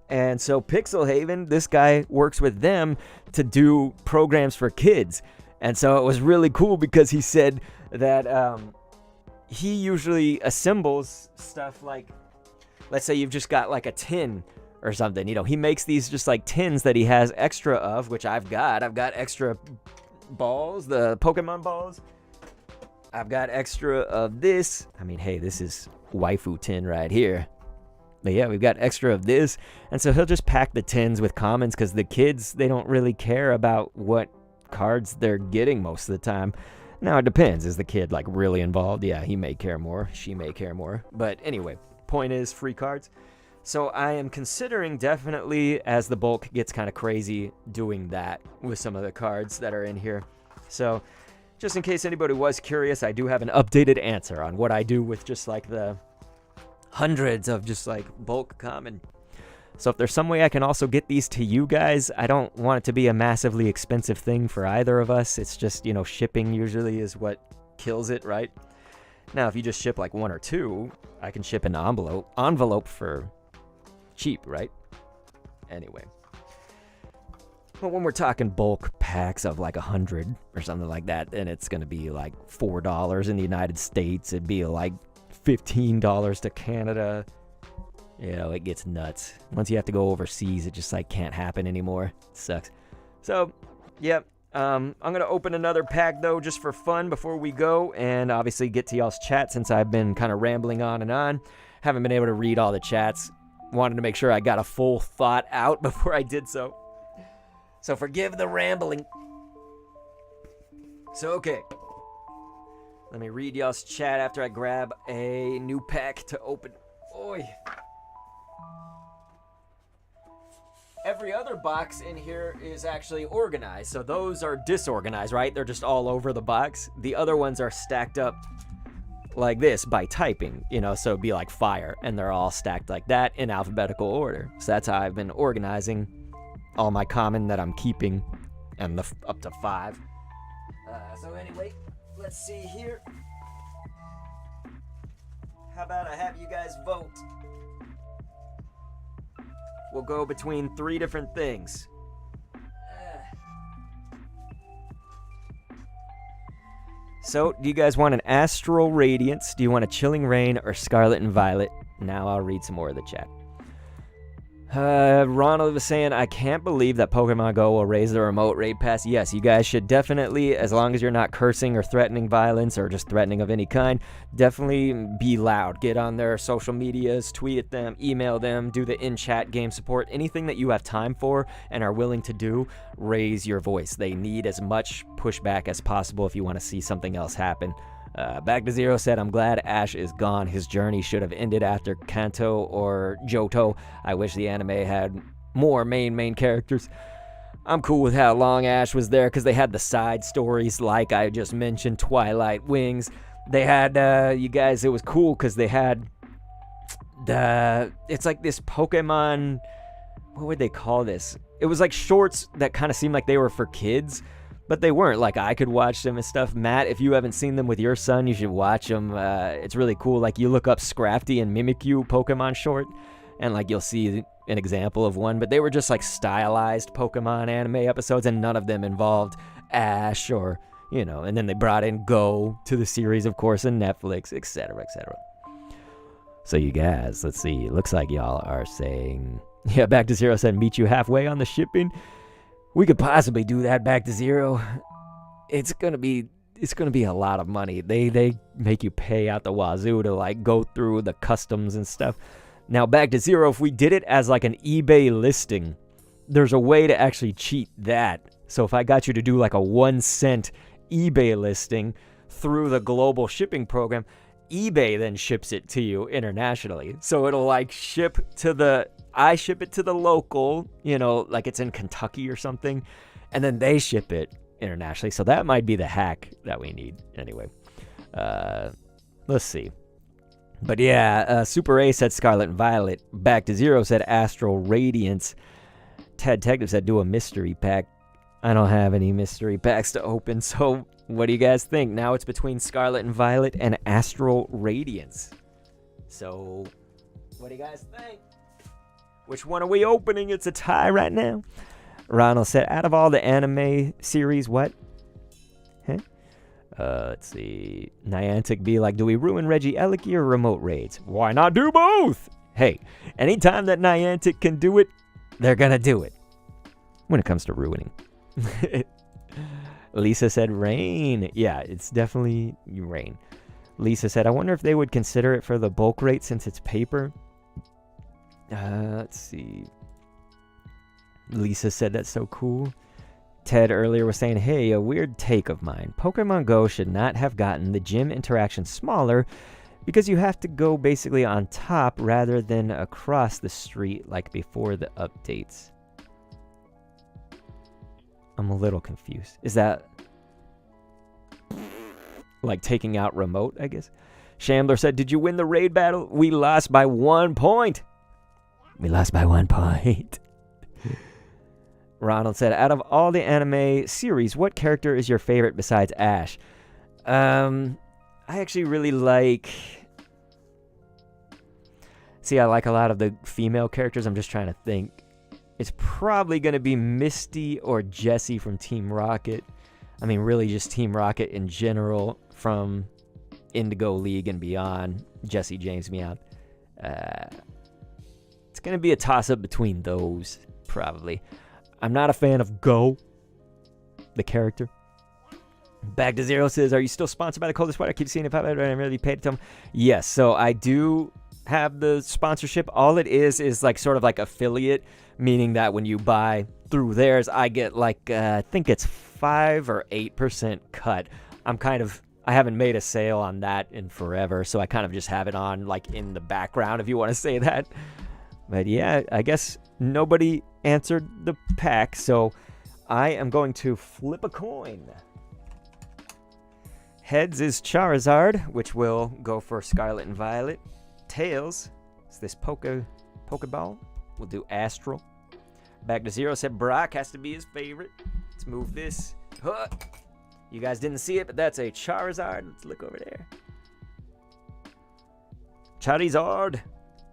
Speaker 1: And so Pixelhaven, this guy works with them to do programs for kids. And so it was really cool because he said that he usually assembles stuff like, let's say you've just got like a tin or something. He makes these just like tins that he has extra of, which I've got. I've got extra balls, the Pokemon balls. I've got extra of this. I mean, hey, this is waifu tin right here. But yeah, we've got extra of this. And so he'll just pack the tins with commons because the kids, they don't really care about what cards they're getting most of the time. Now, it depends. Is the kid like really involved? Yeah, he may care more. She may care more. But anyway, point is free cards. So I am considering definitely, as the bulk gets kind of crazy, doing that with some of the cards that are in here. So just in case anybody was curious, I do have an updated answer on what I do with just like the hundreds of just like bulk common. So if there's some way I can also get these to you guys, I don't want it to be a massively expensive thing for either of us. It's just, shipping usually is what kills it, right? Now, if you just ship like one or two, I can ship an envelope for cheap, right? Anyway. But when we're talking bulk packs of like 100 or something like that, then it's going to be like $4 in the United States. It'd be like $15 to Canada. It gets nuts. Once you have to go overseas, it just like can't happen anymore. It sucks. So, yep. I'm going to open another pack, though, just for fun before we go, and obviously get to y'all's chat since I've been kind of rambling on and on. Haven't been able to read all the chats. Wanted to make sure I got a full thought out before I did so. So forgive the rambling. So, okay. Let me read y'all's chat after I grab a new pack to open. Oi. Every other box in here is actually organized, so those are disorganized, right? They're just all over the box. The other ones are stacked up like this by typing, so it'd be like fire, and they're all stacked like that in alphabetical order. So that's how I've been organizing all my common that I'm keeping, and up to 5. So anyway, let's see here. How about I have you guys vote? We'll go between 3 different things. So, do you guys want an Astral Radiance? Do you want a Chilling Rain or Scarlet and Violet? Now I'll read some more of the chat. Ronald was saying, I can't believe that Pokemon Go will raise the remote raid pass. Yes, you guys should definitely, as long as you're not cursing or threatening violence or just threatening of any kind, definitely be loud. Get on their social medias, tweet at them, email them, do the in-chat game support. Anything that you have time for and are willing to do, raise your voice. They need as much pushback as possible if you want to see something else happen. Back to Zero said, I'm glad Ash is gone. His journey should have ended after Kanto or Johto. I wish the anime had more main characters. I'm cool with how long Ash was there because they had the side stories like I just mentioned, Twilight Wings. They had, you guys, it was cool because they had it's like this Pokemon, what would they call this? It was like shorts that kind of seemed like they were for kids. But they weren't. Like, I could watch them and stuff. Matt, if you haven't seen them with your son, you should watch them. It's really cool. Like, you look up Scrafty and Mimikyu Pokemon short, and, like, you'll see an example of one. But they were just, like, stylized Pokemon anime episodes, and none of them involved Ash or, and then they brought in Go to the series, of course, and Netflix, etc., etc. So, you guys, let's see. It looks like y'all are saying, yeah, Back to Zero said, meet you halfway on the shipping. We could possibly do that, Back to Zero. It's gonna be a lot of money. They make you pay out the wazoo to like go through the customs and stuff. Now, Back to Zero, if we did it as like an eBay listing, there's a way to actually cheat that. So if I got you to do like a 1-cent eBay listing through the global shipping program, eBay then ships it to you internationally. So it'll like I ship it to the local, like it's in Kentucky or something, and then they ship it internationally. So that might be the hack that we need. Anyway, let's see. But yeah, Super A said Scarlet and Violet. Back to Zero said Astral Radiance. Ted Detective said do a mystery pack. I don't have any mystery packs to open, so what do you guys think? Now it's between Scarlet and Violet and Astral Radiance. So, what do you guys think? Which one are we opening? It's a tie right now. Ronald said, out of all the anime series, what? Huh? Let's see. Niantic be like, do we ruin Regieleki or remote raids? Why not do both? Hey, anytime that Niantic can do it, they're gonna do it. When it comes to ruining. Lisa said rain. Yeah, it's definitely rain. Lisa said, I wonder if they would consider it for the bulk rate since it's paper. Let's see. Lisa said that's so cool. Ted earlier was saying, hey, a weird take of mine. Pokemon Go should not have gotten the gym interaction smaller because you have to go basically on top rather than across the street like before the updates. I'm a little confused. Is that like taking out remote, I guess? Shambler said, did you win the raid battle? We lost by 1 point. We lost by 1 point. Ronald said, out of all the anime series, what character is your favorite besides Ash? I actually really like... See, I like a lot of the female characters. I'm just trying to think. It's probably going to be Misty or Jessie from Team Rocket. I mean, really just Team Rocket in general from Indigo League and beyond. Jessie James Meow. It's going to be a toss-up between those, probably. I'm not a fan of Go, the character. Back to Zero says, are you still sponsored by the Coldest Water? I keep seeing it pop out and I'm really paid to them. Yes, so I do have the sponsorship. All it is like sort of like affiliate, meaning that when you buy through theirs, I get like, I think it's 5 or 8% cut. I haven't made a sale on that in forever, so I kind of just have it on like in the background, if you want to say that. But yeah, I guess nobody answered the pack, so I am going to flip a coin. Heads is Charizard, which will go for Scarlet and Violet. Tails is this Pokeball. We'll do Astral. Back to Zero said Brock has to be his favorite. Let's move this. Huh. You guys didn't see it, but that's a Charizard. Let's look over there. Charizard,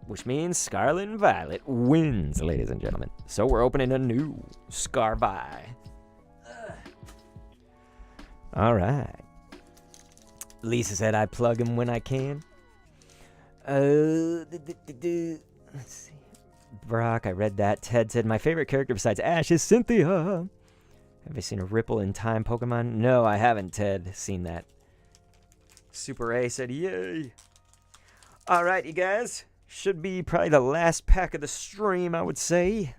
Speaker 1: which means Scarlet and Violet wins, ladies and gentlemen. So we're opening a new Scarby. All right. Lisa said I plug him when I can. Let's see. Brock, I read that. Ted said my favorite character besides Ash is Cynthia. Have you seen a Ripple in Time Pokemon? No, I haven't, Ted. Seen that. Super A said yay. All right, you guys. Should be probably the last pack of the stream, I would say.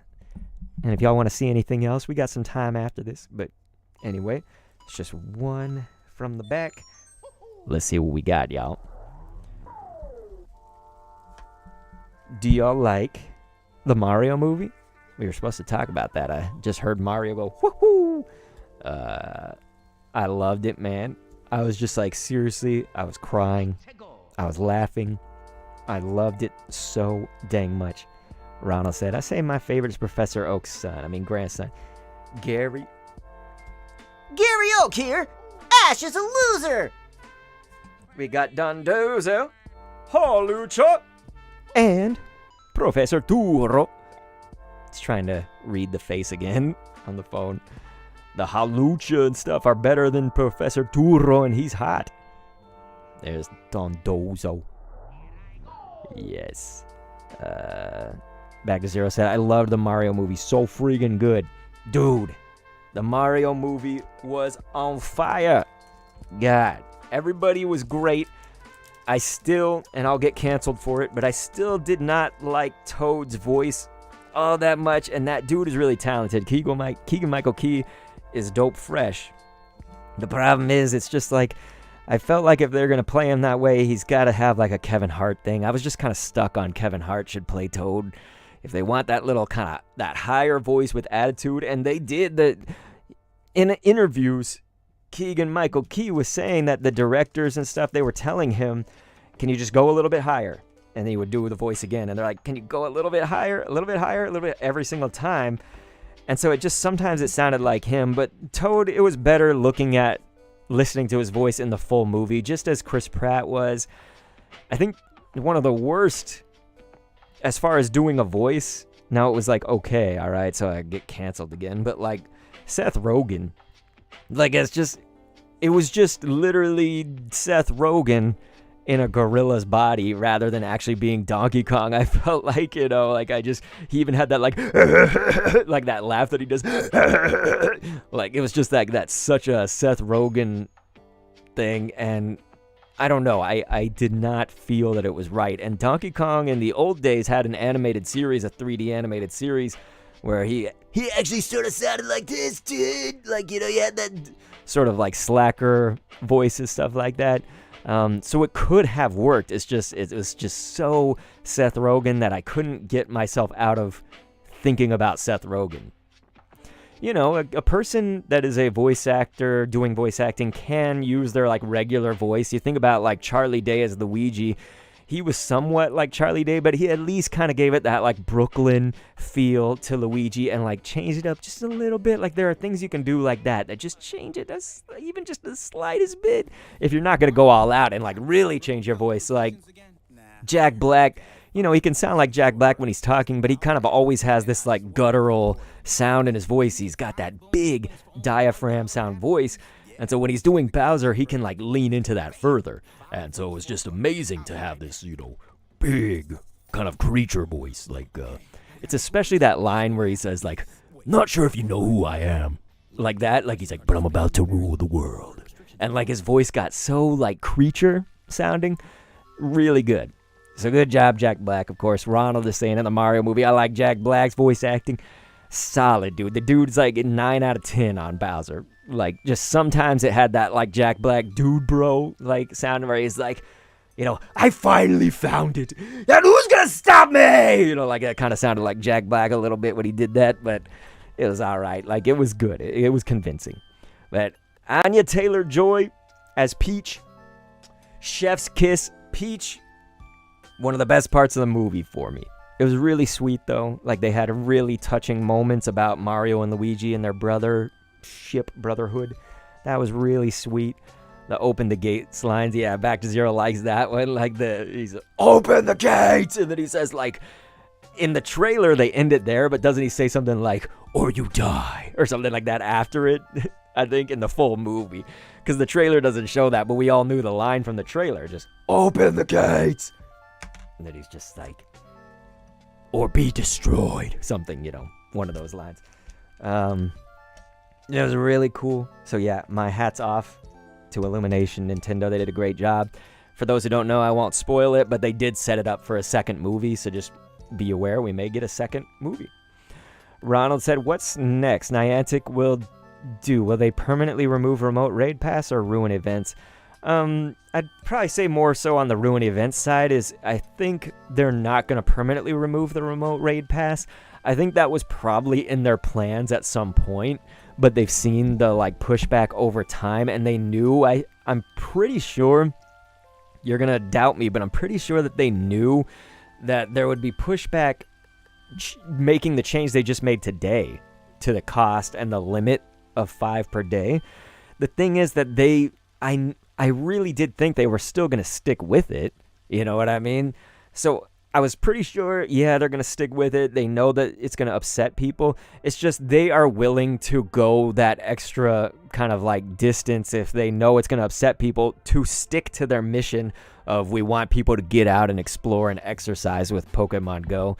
Speaker 1: And if y'all want to see anything else, we got some time after this. But anyway, it's just one from the back. Let's see what we got, y'all. Do y'all like the Mario movie? We were supposed to talk about that. I just heard Mario go, woohoo! I loved it, man. I was just like, seriously, I was crying. I was laughing. I loved it so dang much. Ronald said, I say my favorite is Professor Oak's son. Grandson. Gary
Speaker 2: Oak here! Ash is a loser!
Speaker 1: We got Dondozo, Holucha, and Professor Turro. It's trying to read the face again on the phone. The Holucha and stuff are better than Professor Turro, and he's hot. There's Dondozo. Yes. Back to Zero said, I loved the Mario movie. So freaking good. Dude, the Mario movie was on fire. God, everybody was great. I still, and I'll get canceled for it, but I still did not like Toad's voice all that much, and that dude is really talented. Keegan-Michael Key is dope fresh. The problem is, it's just like, I felt like if they're going to play him that way, he's got to have like a Kevin Hart thing. I was just kind of stuck on Kevin Hart should play Toad. If they want that little kind of, that higher voice with attitude, and they did that in interviews, Keegan-Michael Key was saying that the directors and stuff, they were telling him, can you just go a little bit higher? And he would do the voice again. And they're like, can you go a little bit higher, a little bit higher, a little bit every single time? And so it just, sometimes it sounded like him. But Toad, it was better listening to his voice in the full movie, just as Chris Pratt was. I think one of the worst, as far as doing a voice, Now it was like, okay, all right, so I get canceled again. But like Seth Rogen, like it was just literally Seth Rogen in a gorilla's body rather than actually being Donkey Kong. I felt like, like he even had that like, like that laugh that he does. Like it was just like that's such a Seth Rogen thing. And I don't know, I did not feel that it was right. And Donkey Kong in the old days had an animated series, a 3D animated series, where he actually sort of sounded like this, dude. Like, he had that sort of like slacker voice and stuff like that. So it could have worked. It was just so Seth Rogen that I couldn't get myself out of thinking about Seth Rogen. A person that is a voice actor doing voice acting can use their like regular voice. You think about like Charlie Day as Luigi. He was somewhat like Charlie Day, but he at least kind of gave it that like Brooklyn feel to Luigi and like changed it up just a little bit. Like there are things you can do like that just change it even just the slightest bit. If you're not going to go all out and like really change your voice, like Jack Black, he can sound like Jack Black when he's talking, but he kind of always has this like guttural sound in his voice. He's got that big diaphragm sound voice. And so when he's doing Bowser, he can like lean into that further. And so it was just amazing to have this, big kind of creature voice. Like, it's especially that line where he says like, not sure if you know who I am. Like that, like he's like, but I'm about to rule the world. And like his voice got so like creature sounding, really good. So good job, Jack Black, of course. Ronald is saying in the Mario movie, I like Jack Black's voice acting. Solid, dude. The dude's like 9 out of 10 on Bowser. Like, just sometimes it had that, like, Jack Black dude bro, like, sound where he's like, I finally found it. And who's gonna stop me? Like, that kind of sounded like Jack Black a little bit when he did that, but it was all right. Like, it was good. It was convincing. But Anya Taylor-Joy as Peach. Chef's kiss. Peach, one of the best parts of the movie for me. It was really sweet, though. Like, they had really touching moments about Mario and Luigi and their brotherhood. That was really sweet. The open the gates lines, yeah, Back to Zero likes that one. Like, he's open the gates! And then he says, like, in the trailer, they end it there, but doesn't he say something like, or you die? Or something like that after it, I think, in the full movie. Because the trailer doesn't show that, but we all knew the line from the trailer. Just, open the gates! And then he's just like, or be destroyed. Something, one of those lines. It was really cool. So yeah, my hat's off to Illumination, Nintendo. They did a great job. For those who don't know, I won't spoil it, but they did set it up for a second movie, so just be aware we may get a second movie. Ronald said, what's next? Niantic will do. Will they permanently remove Remote Raid Pass or ruin events? I'd probably say more so on the ruin events side is I think they're not going to permanently remove the Remote Raid Pass. I think that was probably in their plans at some point, but they've seen the like pushback over time, and they knew, I'm pretty sure, you're going to doubt me, but I'm pretty sure that they knew that there would be pushback making the change they just made today to the cost and the limit of 5 per day. The thing is that I really did think they were still going to stick with it. You know what I mean? So I was pretty sure, yeah, they're going to stick with it. They know that it's going to upset people. It's just they are willing to go that extra kind of like distance if they know it's going to upset people to stick to their mission of we want people to get out and explore and exercise with Pokemon Go.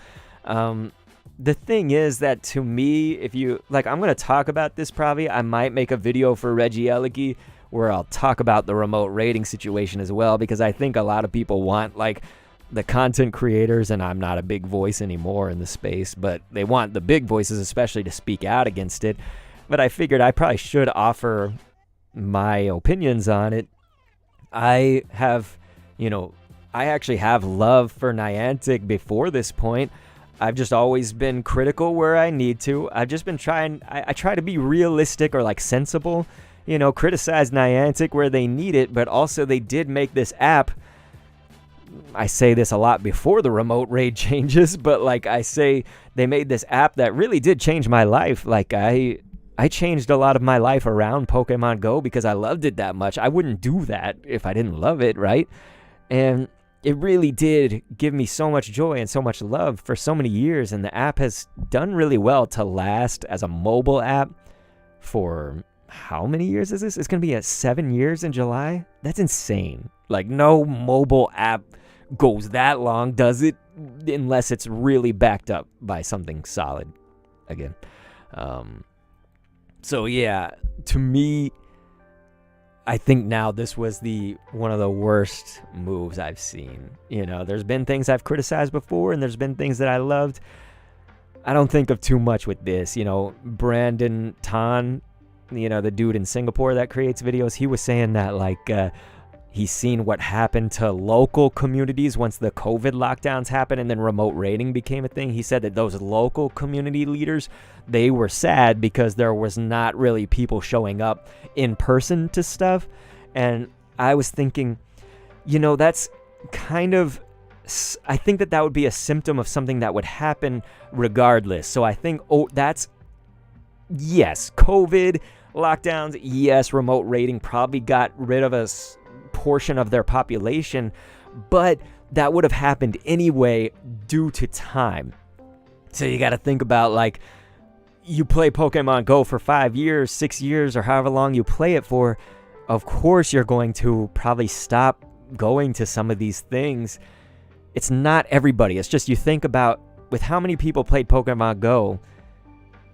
Speaker 1: The thing is that to me, if you, like, I'm going to talk about this probably. I might make a video for Reggie Ellicky where I'll talk about the remote raiding situation as well, because I think a lot of people want, like, the content creators, and I'm not a big voice anymore in the space, but they want the big voices especially to speak out against it. But I figured I probably should offer my opinions on it. I actually have love for Niantic before this point. I've just always been critical where I need to. I've just been trying, I try to be realistic or like sensible, criticize Niantic where they need it, but also they did make this app. I say this a lot before the remote raid changes, but like I say, they made this app that really did change my life. Like I changed a lot of my life around Pokemon Go because I loved it that much. I wouldn't do that if I didn't love it, right? And it really did give me so much joy and so much love for so many years, and the app has done really well to last as a mobile app for how many years is this? It's going to be at 7 years in July. That's insane. Like, no mobile app goes that long, does it? Unless it's really backed up by something solid again. So yeah, to me, I think now this was one of the worst moves I've seen. You know, there's been things I've criticized before, and there's been things that I loved. I don't think of too much with this. You know, Brandon Tan, you know, the dude in Singapore that creates videos, he was saying that, like, he's seen what happened to local communities once the COVID lockdowns happened and then remote raiding became a thing. He said that those local community leaders, they were sad because there was not really people showing up in person to stuff. And I was thinking, you know, that's kind of, I think that would be a symptom of something that would happen regardless. So I think, that's, yes, COVID, lockdowns, yes, remote raiding probably got rid of a portion of their population, but that would have happened anyway due to time. So you got to think about, like, you play Pokemon Go for 5 years, 6 years, or however long you play it for, of course you're going to probably stop going to some of these things. It's not everybody. It's just, you think about with how many people played Pokemon Go,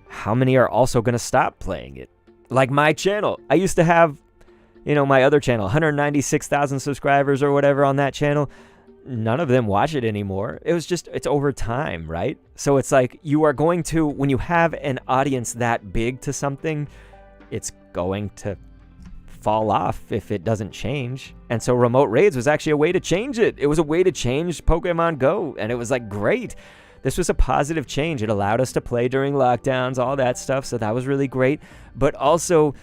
Speaker 1: how many are also going to stop playing it? Like my channel. I used to have, you know, my other channel, 196,000 subscribers or whatever on that channel. None of them watch it anymore. It was just, it's over time, right? So it's like, you are going to, when you have an audience that big to something, it's going to fall off if it doesn't change. And so remote raids was actually a way to change it. It was a way to change Pokemon Go, and it was like, great. This was a positive change. It allowed us to play during lockdowns, all that stuff. So that was really great. But also,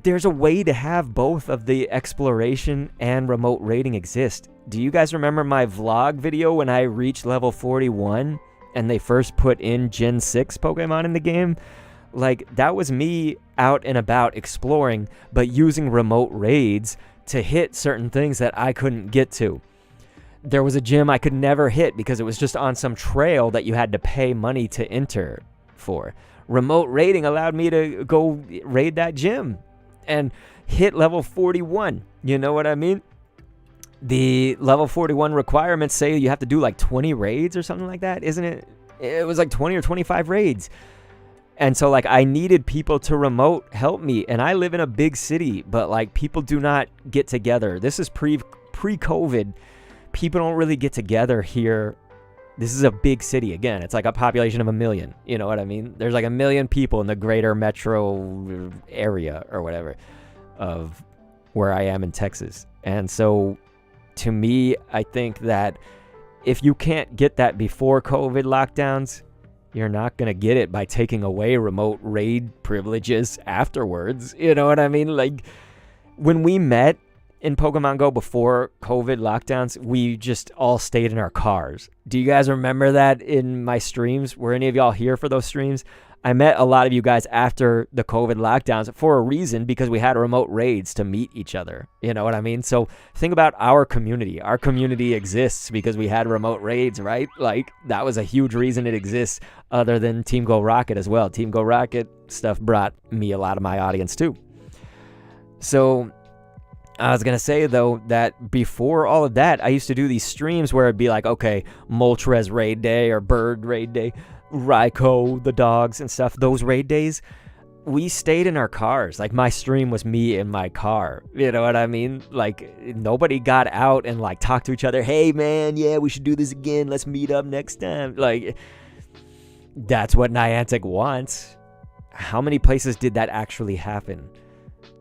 Speaker 1: there's a way to have both of the exploration and remote raiding exist. Do you guys remember my vlog video when I reached level 41 and they first put in Gen 6 Pokemon in the game? Like, that was me out and about exploring, but using remote raids to hit certain things that I couldn't get to. There was a gym I could never hit because it was just on some trail that you had to pay money to enter for. Remote raiding allowed me to go raid that gym and hit level 41. You know what I mean? The level 41 requirements say you have to do like 20 raids or something like that, isn't it? It was like 20 or 25 raids. And so, like, I needed people to remote help me. And I live in a big city, but, like, people do not get together. This is pre-COVID. People don't really get together here. This is a big city. Again, it's like a population of 1 million. You know what I mean? There's like 1 million people in the greater metro area or whatever of where I am in Texas. And so, to me, I think that if you can't get that before COVID lockdowns, you're not going to get it by taking away remote raid privileges afterwards. You know what I mean? Like, when we met in Pokemon Go before COVID lockdowns, we just all stayed in our cars. Do you guys remember that in my streams? Were any of y'all here for those streams? I met a lot of you guys after the COVID lockdowns for a reason, because we had remote raids to meet each other. You know what I mean? So think about our community. Our community exists because we had remote raids, right? Like, that was a huge reason it exists, other than Team Go Rocket as well. Team Go Rocket stuff brought me a lot of my audience too. So I was going to say, though, that before all of that, I used to do these streams where it'd be like, okay, Moltres raid day or Bird raid day, Raikou, the dogs and stuff. Those raid days, we stayed in our cars. Like, my stream was me in my car. You know what I mean? Like, nobody got out and, like, talked to each other. Hey, man, yeah, we should do this again. Let's meet up next time. Like, that's what Niantic wants. How many places did that actually happen?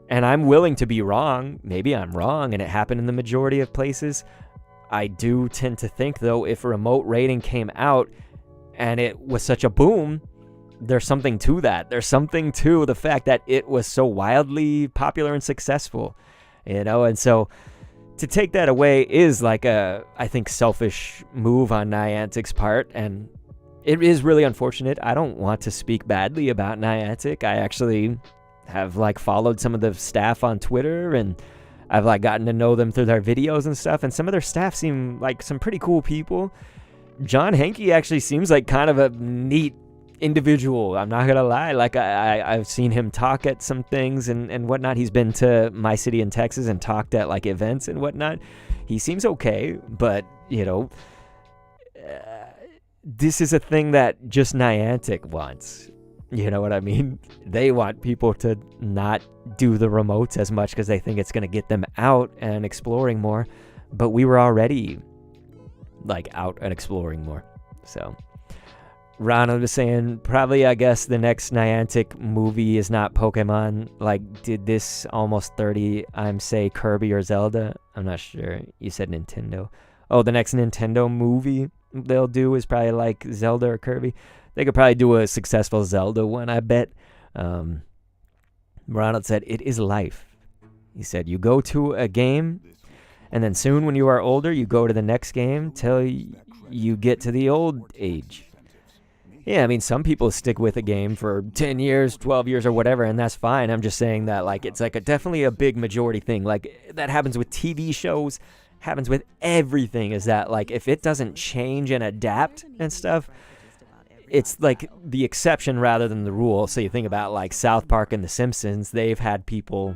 Speaker 1: And I'm willing to be wrong. Maybe I'm wrong and it happened in the majority of places. I do tend to think, though, if remote raiding came out and it was such a boom, there's something to that. There's something to the fact that it was so wildly popular and successful, you know? And so to take that away is like a, I think, selfish move on Niantic's part. And it is really unfortunate. I don't want to speak badly about Niantic. I actually have, like, followed some of the staff on Twitter, and I've like gotten to know them through their videos and stuff, and some of their staff seem like some pretty cool people. John Henke actually seems like kind of a neat individual. I'm not gonna lie. Like I've seen him talk at some things and whatnot. He's been to my city in Texas and talked at like events and whatnot. He seems okay, but this is a thing that just Niantic wants. You know what I mean? They want people to not do the remotes as much because they think it's going to get them out and exploring more. But we were already like out and exploring more. So Ronald was saying probably, I guess, the next Niantic movie is not Pokemon. Like, did this almost 30, I'm say Kirby or Zelda? I'm not sure. You said Nintendo. Oh, the next Nintendo movie they'll do is probably like Zelda or Kirby. They could probably do a successful Zelda one, I bet. Ronald said, it is life. He said, you go to a game, and then soon when you are older, you go to the next game till you get to the old age. Yeah, I mean, some people stick with a game for 10 years, 12 years, or whatever, and that's fine. I'm just saying that, like, it's like definitely a big majority thing. Like, that happens with TV shows, happens with everything, is that, like, if it doesn't change and adapt and stuff, it's like the exception rather than the rule. So you think about like South Park and The Simpsons, they've had people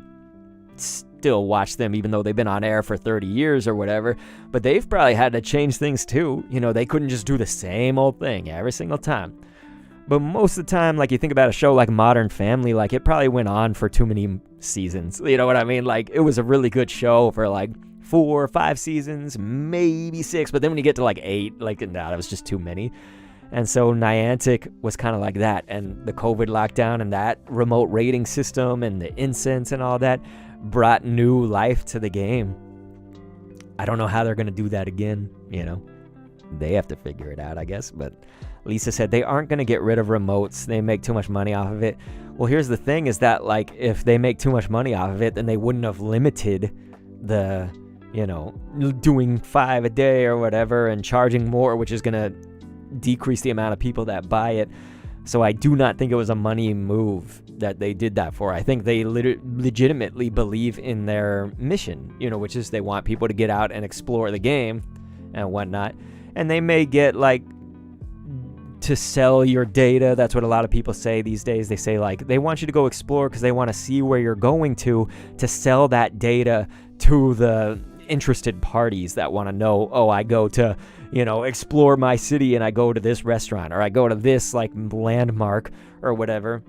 Speaker 1: still watch them even though they've been on air for 30 years or whatever, but they've probably had to change things too. They couldn't just do the same old thing every single time. But most of the time, like you think about a show like Modern Family, like it probably went on for too many seasons. You know what I mean? Like it was a really good show for like 4 or 5 seasons, maybe 6, but then when you get to like 8, like nah, that was just too many. And so Niantic was kind of like that, and the COVID lockdown and that remote rating system and the incense and all that brought new life to the game. I don't know how they're going to do that again, They have to figure it out, I guess. But Lisa said they aren't going to get rid of remotes. They make too much money off of it. Well, here's the thing is that, like, if they make too much money off of it, then they wouldn't have limited the, doing 5 a day or whatever and charging more, which is going to decrease the amount of people that buy it. So I do not think it was a money move that they did that for. I think they legitimately believe in their mission, which is they want people to get out and explore the game and whatnot. And they may get like to sell your data. That's what a lot of people say these days. They say like they want you to go explore because they want to see where you're going to sell that data to the interested parties that want to know, oh, I go to explore my city and I go to this restaurant or I go to this like landmark or whatever,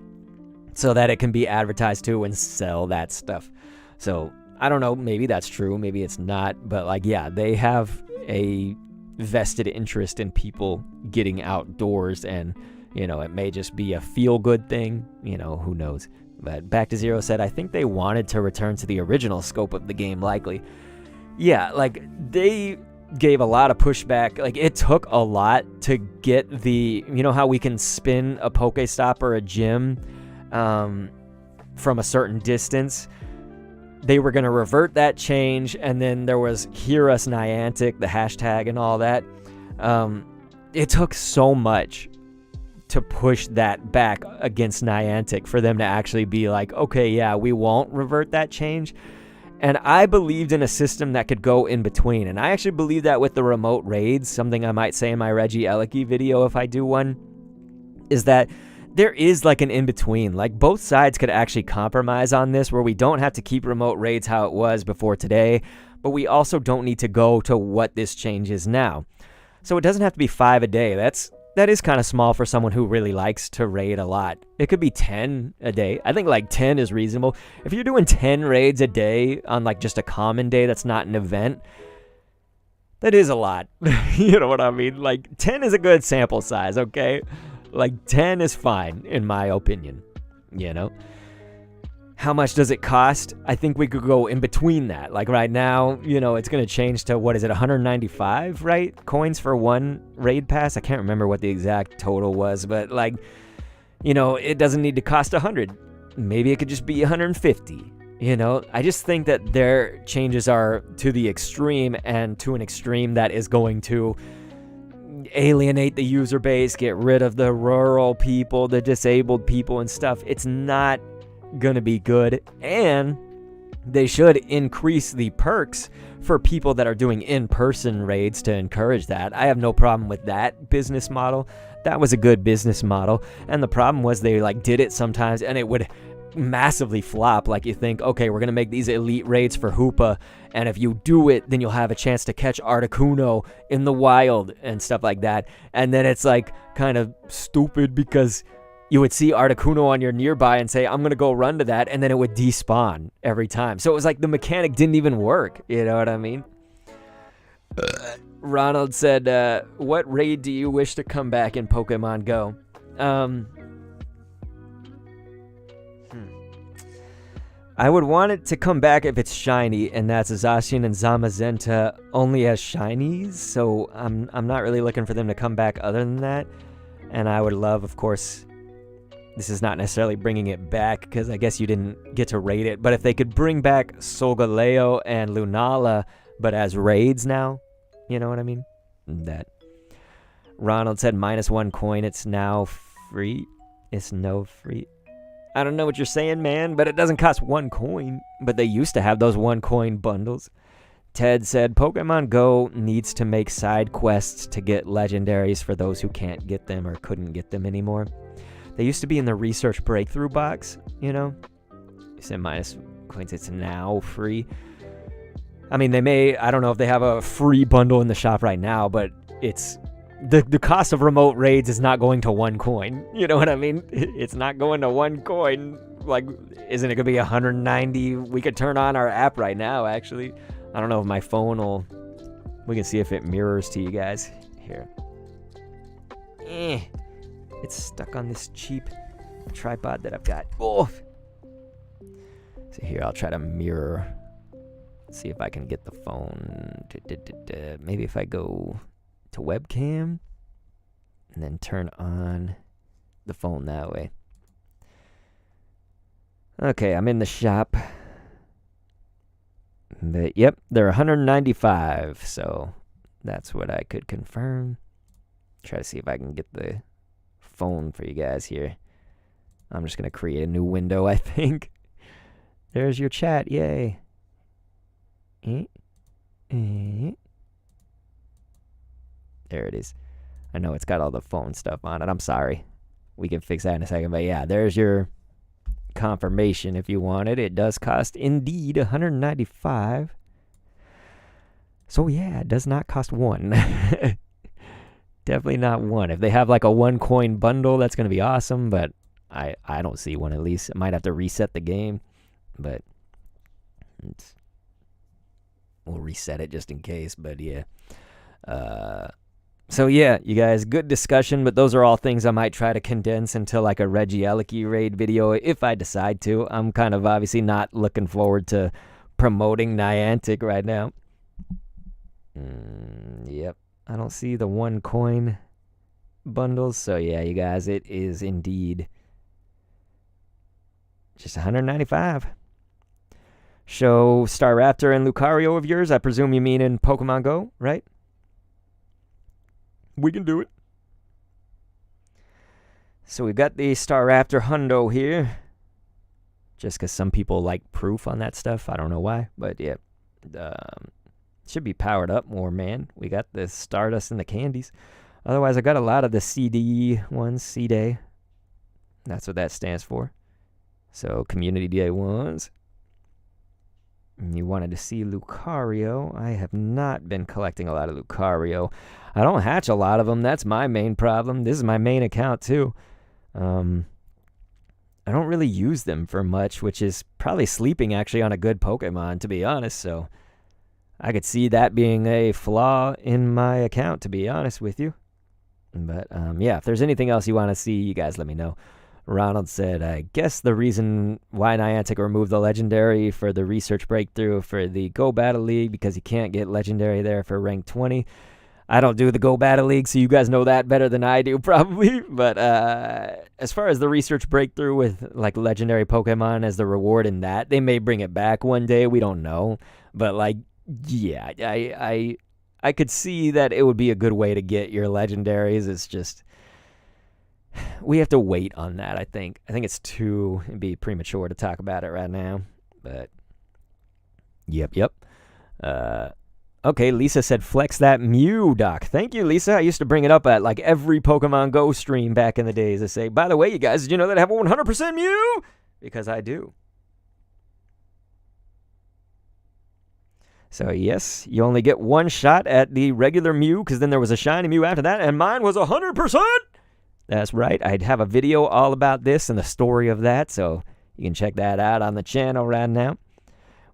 Speaker 1: so that it can be advertised to and sell that stuff. So I don't know, maybe that's true, maybe it's not, but like, yeah, they have a vested interest in people getting outdoors, and it may just be a feel good thing, who knows. But Back to Zero said, I think they wanted to return to the original scope of the game, likely. Yeah, like they gave a lot of pushback. Like it took a lot to get the, how we can spin a Pokestop or a gym from a certain distance. They were going to revert that change, and then there was Hear Us Niantic, the hashtag and all that. It took so much to push that back against Niantic for them to actually be like, okay, yeah, we won't revert that change. And I believed in a system that could go in between. And I actually believe that with the remote raids, something I might say in my Reggie Elicki video if I do one, is that there is like an in-between. Like both sides could actually compromise on this, where we don't have to keep remote raids how it was before today, but we also don't need to go to what this change is now. So it doesn't have to be 5 a day. That is kind of small for someone who really likes to raid a lot. It could be 10 a day. I think like 10 is reasonable. If you're doing 10 raids a day on like just a common day that's not an event, that is a lot. You know what I mean? Like 10 is a good sample size, okay? Like 10 is fine in my opinion, How much does it cost? I think we could go in between that. Like right now, it's going to change to, what is it, 195, right? Coins for one raid pass. I can't remember what the exact total was, but like, it doesn't need to cost 100. Maybe it could just be 150. I just think that their changes are to the extreme, and to an extreme that is going to alienate the user base, get rid of the rural people, the disabled people and stuff. It's not gonna be good. And they should increase the perks for people that are doing in-person raids to encourage that. I have no problem with that business model. That was a good business model. And the problem was they like did it sometimes and it would massively flop. Like you think, okay, we're going to make these elite raids for Hoopa. And if you do it, then you'll have a chance to catch Articuno in the wild and stuff like that. And then it's like kind of stupid because you would see Articuno on your nearby and say, I'm going to go run to that. And then it would despawn every time. So it was like the mechanic didn't even work. You know what I mean? Ronald said, what raid do you wish to come back in Pokemon Go? I would want it to come back if it's shiny, and that's Zacian and Zamazenta only as shinies. So I'm not really looking for them to come back other than that. And I would love, of course, this is not necessarily bringing it back because I guess you didn't get to raid it. But if they could bring back Solgaleo and Lunala, but as raids now, you know what I mean? That. Ronald said -1 coin. It's now free. It's no free. I don't know what you're saying, man, but it doesn't cost 1 coin. But they used to have those 1 coin bundles. Ted said Pokemon Go needs to make side quests to get legendaries for those who can't get them or couldn't get them anymore. They used to be in the research breakthrough box, you know? You said -1 coins, it's now free. I mean, they may, I don't know if they have a free bundle in the shop right now, but it's, the cost of remote raids is not going to 1 coin. You know what I mean? It's not going to 1 coin. Like, isn't it going to be 190? We could turn on our app right now, actually. I don't know if my phone will, we can see if it mirrors to you guys. Here. It's stuck on this cheap tripod that I've got. Oh. So here, I'll try to mirror. See if I can get the phone. Maybe if I go to webcam and then turn on the phone that way. Okay, I'm in the shop. But yep, they're 195, so that's what I could confirm. Try to see if I can get the phone for you guys here. I'm just gonna create a new window, I think. There's your chat, yay. There it is. I know it's got all the phone stuff on it. I'm sorry. We can fix that in a second. But yeah, there's your confirmation if you want it. It does cost indeed 195. So yeah, it does not cost 1. Definitely not 1. If they have like a 1 coin bundle, that's going to be awesome. But I don't see one at least. I might have to reset the game. But we'll reset it just in case. But yeah. So yeah, you guys, good discussion, but those are all things I might try to condense into like a Regieleki raid video if I decide to. I'm kind of obviously not looking forward to promoting Niantic right now. Yep, I don't see the 1 coin bundles, so yeah, you guys, it is indeed just 195. Show Staraptor and Lucario of yours, I presume you mean in Pokemon Go, right? We can do it. So we've got the Staraptor Hundo here. Just because some people like proof on that stuff. I don't know why. But yeah. Should be powered up more, man. We got the Stardust and the candies. Otherwise, I got a lot of the CD ones. C-Day. That's what that stands for. So Community Day ones. You wanted to see Lucario. I have not been collecting a lot of Lucario. I don't hatch a lot of them. That's my main problem. This is my main account, too. I don't really use them for much, which is probably sleeping, actually, on a good Pokemon, to be honest. So I could see that being a flaw in my account, to be honest with you. But, yeah, if there's anything else you want to see, you guys let me know. Ronald said, I guess the reason why Niantic removed the Legendary for the Research Breakthrough for the Go Battle League, because you can't get Legendary there for rank 20. I don't do the Go Battle League, so you guys know that better than I do, probably. But as far as the Research Breakthrough with, like, Legendary Pokemon as the reward in that, they may bring it back one day. We don't know. But, like, yeah, I could see that it would be a good way to get your Legendaries. It's just, we have to wait on that, I think. I think it's it'd be premature to talk about it right now. But Yep. Okay, Lisa said flex that Mew, Doc. Thank you, Lisa. I used to bring it up at like every Pokemon Go stream back in the days. I say, by the way, you guys, did you know that I have a 100% Mew? Because I do. So yes, you only get one shot at the regular Mew, because then there was a shiny Mew after that, and mine was 100%. That's right. I'd have a video all about this and the story of that, so you can check that out on the channel right now.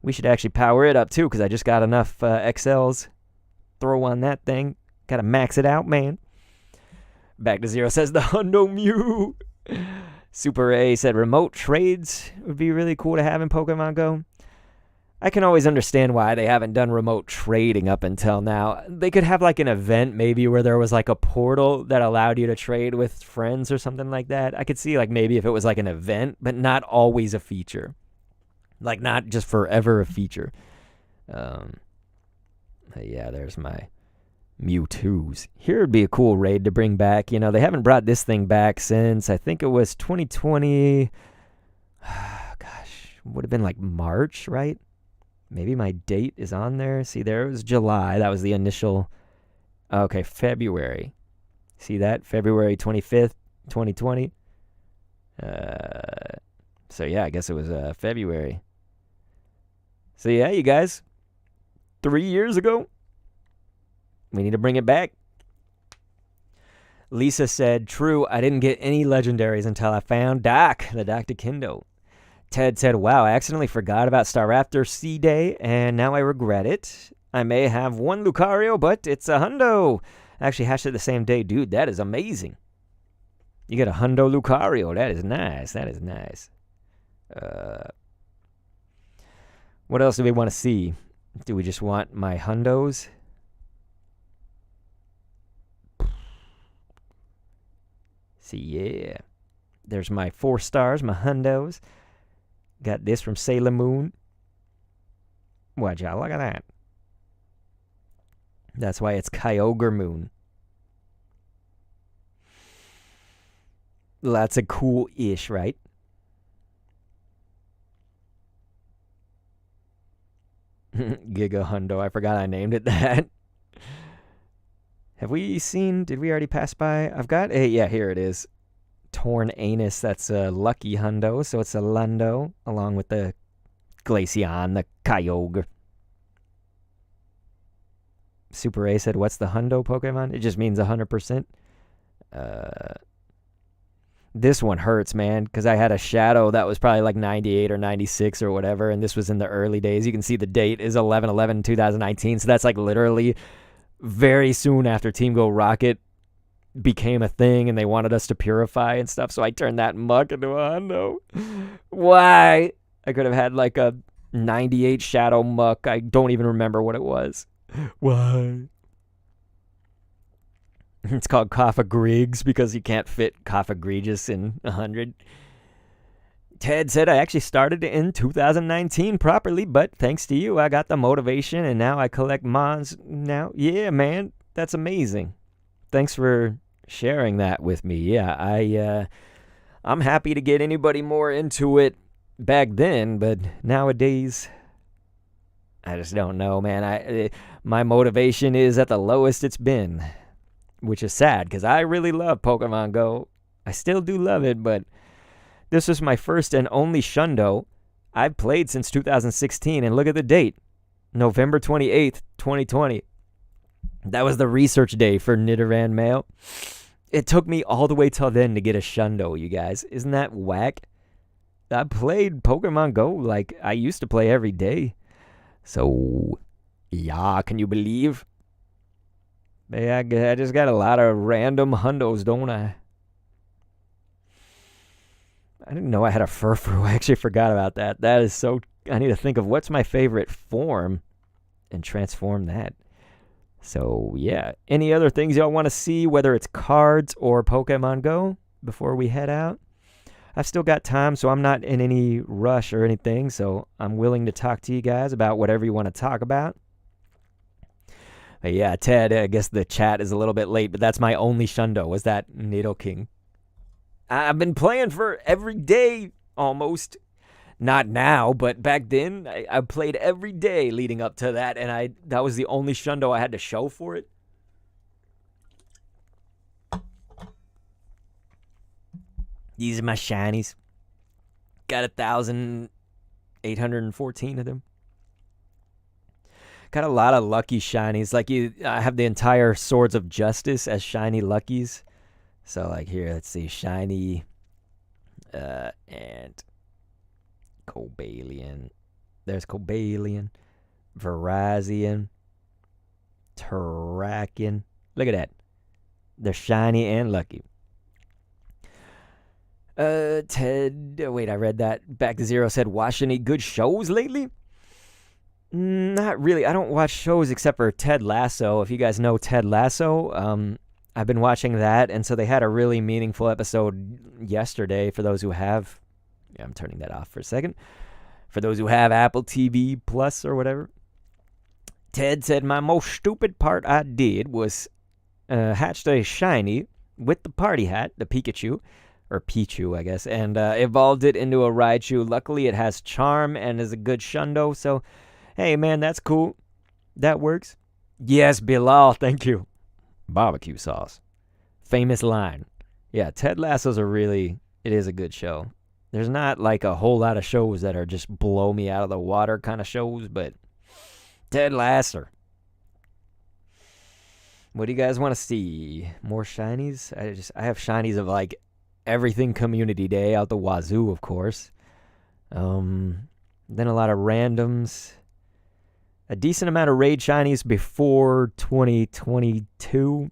Speaker 1: We should actually power it up too, because I just got enough XLs. Throw on that thing. Gotta max it out, man. Back to Zero says the Hundo Mew. Super A said remote trades would be really cool to have in Pokemon Go. I can always understand why they haven't done remote trading up until now. They could have like an event maybe where there was like a portal that allowed you to trade with friends or something like that. I could see like maybe if it was like an event, but not always a feature. Like not just forever a feature. Yeah, there's my Mewtwo's. Here would be a cool raid to bring back. You know, they haven't brought this thing back since I think it was 2020. Gosh, would have been like March, right? Maybe my date is on there. See, there was July. That was the initial. Okay, February. See that? February 25th, 2020. So, yeah, I guess it was February. So, yeah, you guys. 3 years ago. We need to bring it back. Lisa said, true, I didn't get any legendaries until I found Doc, the Dr. Kindo. Ted said, wow, I accidentally forgot about Staraptor C-Day, and now I regret it. I may have one Lucario, but it's a hundo. I actually hatched it the same day. Dude, that is amazing. You get a hundo Lucario. That is nice. That is nice. What else do we want to see? Do we just want my hundos? See, yeah. There's my 4 stars, my hundos. Got this from Sailor Moon. Watch out, look at that. That's why it's Kyogre Moon. Lots of cool-ish, right? Giga Hundo. I forgot I named it that. Have we seen... Did we already pass by? I've got a... Yeah, here it is. Torn Anus. That's a Lucky Hundo. So it's a Lundo. Along with the Glaceon, the Kyogre. Super A said, what's the Hundo Pokemon? It just means 100%. This one hurts, man, because I had a Shadow that was probably like 98 or 96 or whatever, and this was in the early days. You can see the date is 11/11/2019, so that's like literally very soon after Team Go Rocket became a thing and they wanted us to purify and stuff, so I turned that muck into a hundo. Why? I could have had like a 98 Shadow muck. I don't even remember what it was. Why? It's called Kaffa Griggs because you can't fit Kaffa Egregious in 100. Ted said, I actually started in 2019 properly, but thanks to you, I got the motivation, and now I collect Mons now. Yeah, man, that's amazing. Thanks for sharing that with me. Yeah, I'm happy to get anybody more into it back then, but nowadays, I just don't know, man. My motivation is at the lowest it's been, which is sad because I really love Pokemon Go. I still do love it, but this was my first and only Shundo. I've played since 2016, and look at the date. November 28th, 2020. That was the research day for Nidoran Mail. It took me all the way till then to get a Shundo, you guys. Isn't that whack? I played Pokemon Go like I used to play every day. So, yeah, can you believe? Yeah, I just got a lot of random hundos, don't I? I didn't know I had a Furfrou. I actually forgot about that. That is so... I need to think of what's my favorite form and transform that. So, yeah. Any other things y'all want to see, whether it's cards or Pokemon Go, before we head out? I've still got time, so I'm not in any rush or anything, so I'm willing to talk to you guys about whatever you want to talk about. But yeah, Ted, I guess the chat is a little bit late, but that's my only Shundo, was that Nidoking. I've been playing for every day, almost. Not now, but back then, I played every day leading up to that, and that was the only shundo I had to show for it. These are my shinies. Got 1,814 of them. Got a lot of lucky shinies. Like I have the entire Swords of Justice as shiny luckies. So like here, let's see, shiny, and Cobalion. There's Cobalion, Verazion, Terrakion. Look at that. They're shiny and lucky. Ted, wait, I read that. Back to Zero said, watch any good shows lately? Not really. I don't watch shows except for Ted Lasso. If you guys know Ted Lasso, I've been watching that, and so they had a really meaningful episode yesterday for those who have. Yeah, I'm turning that off for a second. For those who have Apple TV Plus or whatever. Ted said, my most stupid part I did was hatched a shiny with the party hat, the Pikachu, or Pichu, I guess, and evolved it into a Raichu. Luckily, it has charm and is a good shundo, so hey, man, that's cool. That works. Yes, Bilal, thank you. Barbecue sauce. Famous line. Yeah, Ted Lasso's it is a good show. There's not like a whole lot of shows that are just blow me out of the water kind of shows, but Ted Lasso. What do you guys want to see? More shinies? I have shinies of like everything Community Day out the wazoo, of course. Then a lot of randoms. A decent amount of raid shinies before 2022.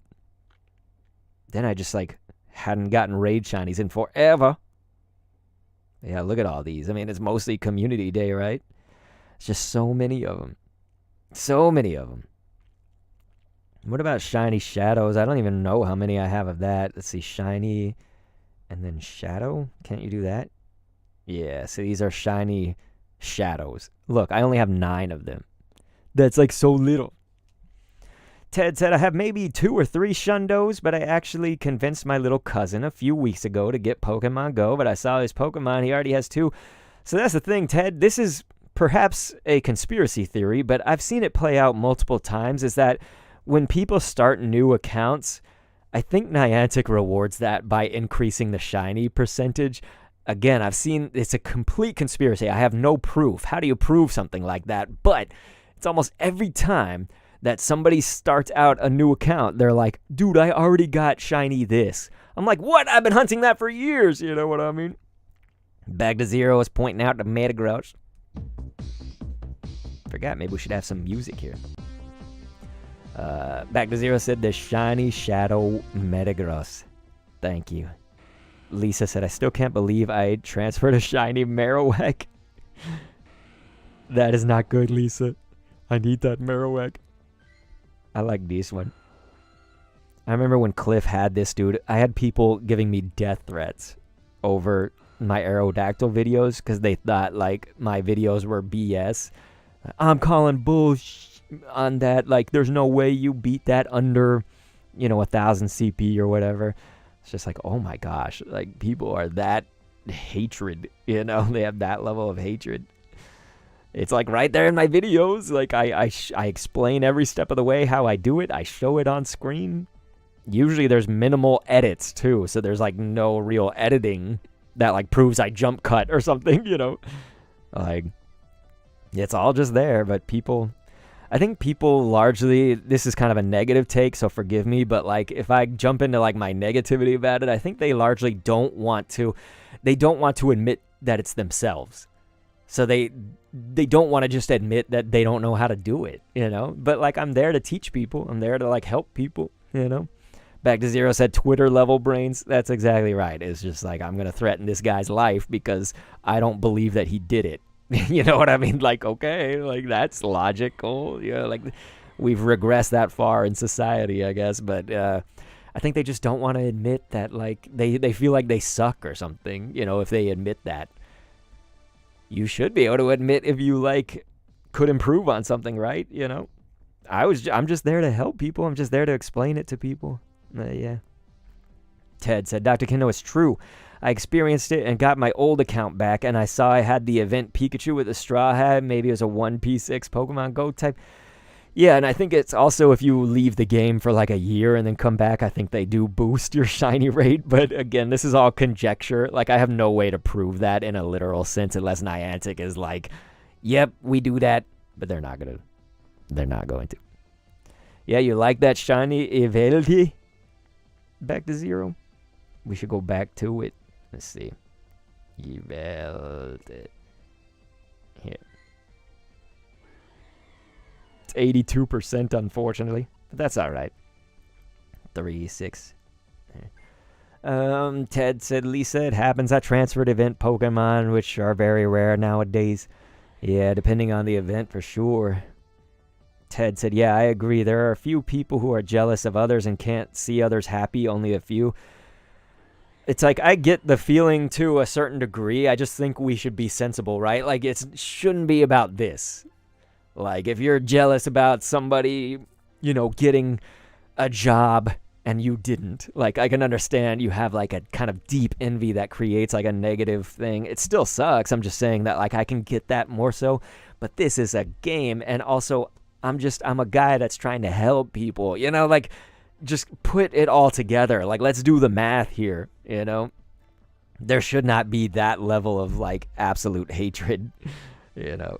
Speaker 1: Then I just like hadn't gotten raid shinies in forever. Yeah, look at all these. I mean, it's mostly Community Day, right? It's just so many of them. So many of them. What about shiny shadows? I don't even know how many I have of that. Let's see, shiny and then shadow. Can't you do that? Yeah, so these are shiny shadows. Look, I only have 9 of them. That's like so little. Ted said, I have maybe 2 or 3 shundos, but I actually convinced my little cousin a few weeks ago to get Pokemon Go, but I saw his Pokemon. He already has 2. So that's the thing, Ted. This is perhaps a conspiracy theory, but I've seen it play out multiple times, is that when people start new accounts, I think Niantic rewards that by increasing the shiny percentage. Again, I've seen it's a complete conspiracy. I have no proof. How do you prove something like that? But it's almost every time that somebody starts out a new account, they're like, dude, I already got shiny this. I'm like, what? I've been hunting that for years. You know what I mean? Back to Zero is pointing out the Metagross. Forgot, maybe we should have some music here. Back to Zero said the shiny shadow Metagross. Thank you. Lisa said, I still can't believe I transferred a shiny Marowak. That is not good, Lisa. I need that Marowak. I like this one. I remember when Cliff had this, dude. I had people giving me death threats over my Aerodactyl videos because they thought, like, my videos were BS. I'm calling bullshit on that. Like, there's no way you beat that under, 1,000 CP or whatever. It's just like, oh my gosh. Like, people are that hatred, They have that level of hatred. It's like right there in my videos. Like I explain every step of the way how I do it. I show it on screen. Usually there's minimal edits too. So there's like no real editing that like proves I jump cut or something, Like it's all just there. But I think people largely, this is kind of a negative take, so forgive me. But like if I jump into like my negativity about it, I think they largely don't want to admit that it's themselves. So they don't want to just admit that they don't know how to do it, But, like, I'm there to teach people. I'm there to, like, help people, Back to Zero said Twitter level brains. That's exactly right. It's just like, I'm going to threaten this guy's life because I don't believe that he did it. You know what I mean? Like, okay, like, that's logical. Like, we've regressed that far in society, I guess. But I think they just don't want to admit that, like, they feel like they suck or something, if they admit that. You should be able to admit if you like could improve on something, right? I'm just there to help people. I'm just there to explain it to people. Yeah. Ted said, Dr. Kendo, it's true. I experienced it and got my old account back, and I saw I had the event Pikachu with a straw hat. Maybe it was a 1P6 Pokemon Go type. Yeah, and I think it's also if you leave the game for like a year and then come back, I think they do boost your shiny rate. But again, this is all conjecture. Like, I have no way to prove that in a literal sense unless Niantic is like, yep, we do that. But they're not going to. Yeah, you like that shiny Evelty? Back to 0? We should go back to it. Let's see. Evelty. Here. It's 82%, unfortunately. But that's alright. 3, 6. Ted said, Lisa, it happens. I transferred event Pokemon, which are very rare nowadays. Yeah, depending on the event for sure. Ted said, yeah, I agree. There are a few people who are jealous of others and can't see others happy, only a few. It's like, I get the feeling to a certain degree. I just think we should be sensible, right? Like, it shouldn't be about this. Like, if you're jealous about somebody, you know, getting a job and you didn't, like, I can understand you have, like, a kind of deep envy that creates, like, a negative thing. It still sucks. I'm just saying that, like, I can get that more so. But this is a game, and also, I'm a guy that's trying to help people, you know, like, just put it all together. Like, let's do the math here, you know? There should not be that level of, like, absolute hatred, you know?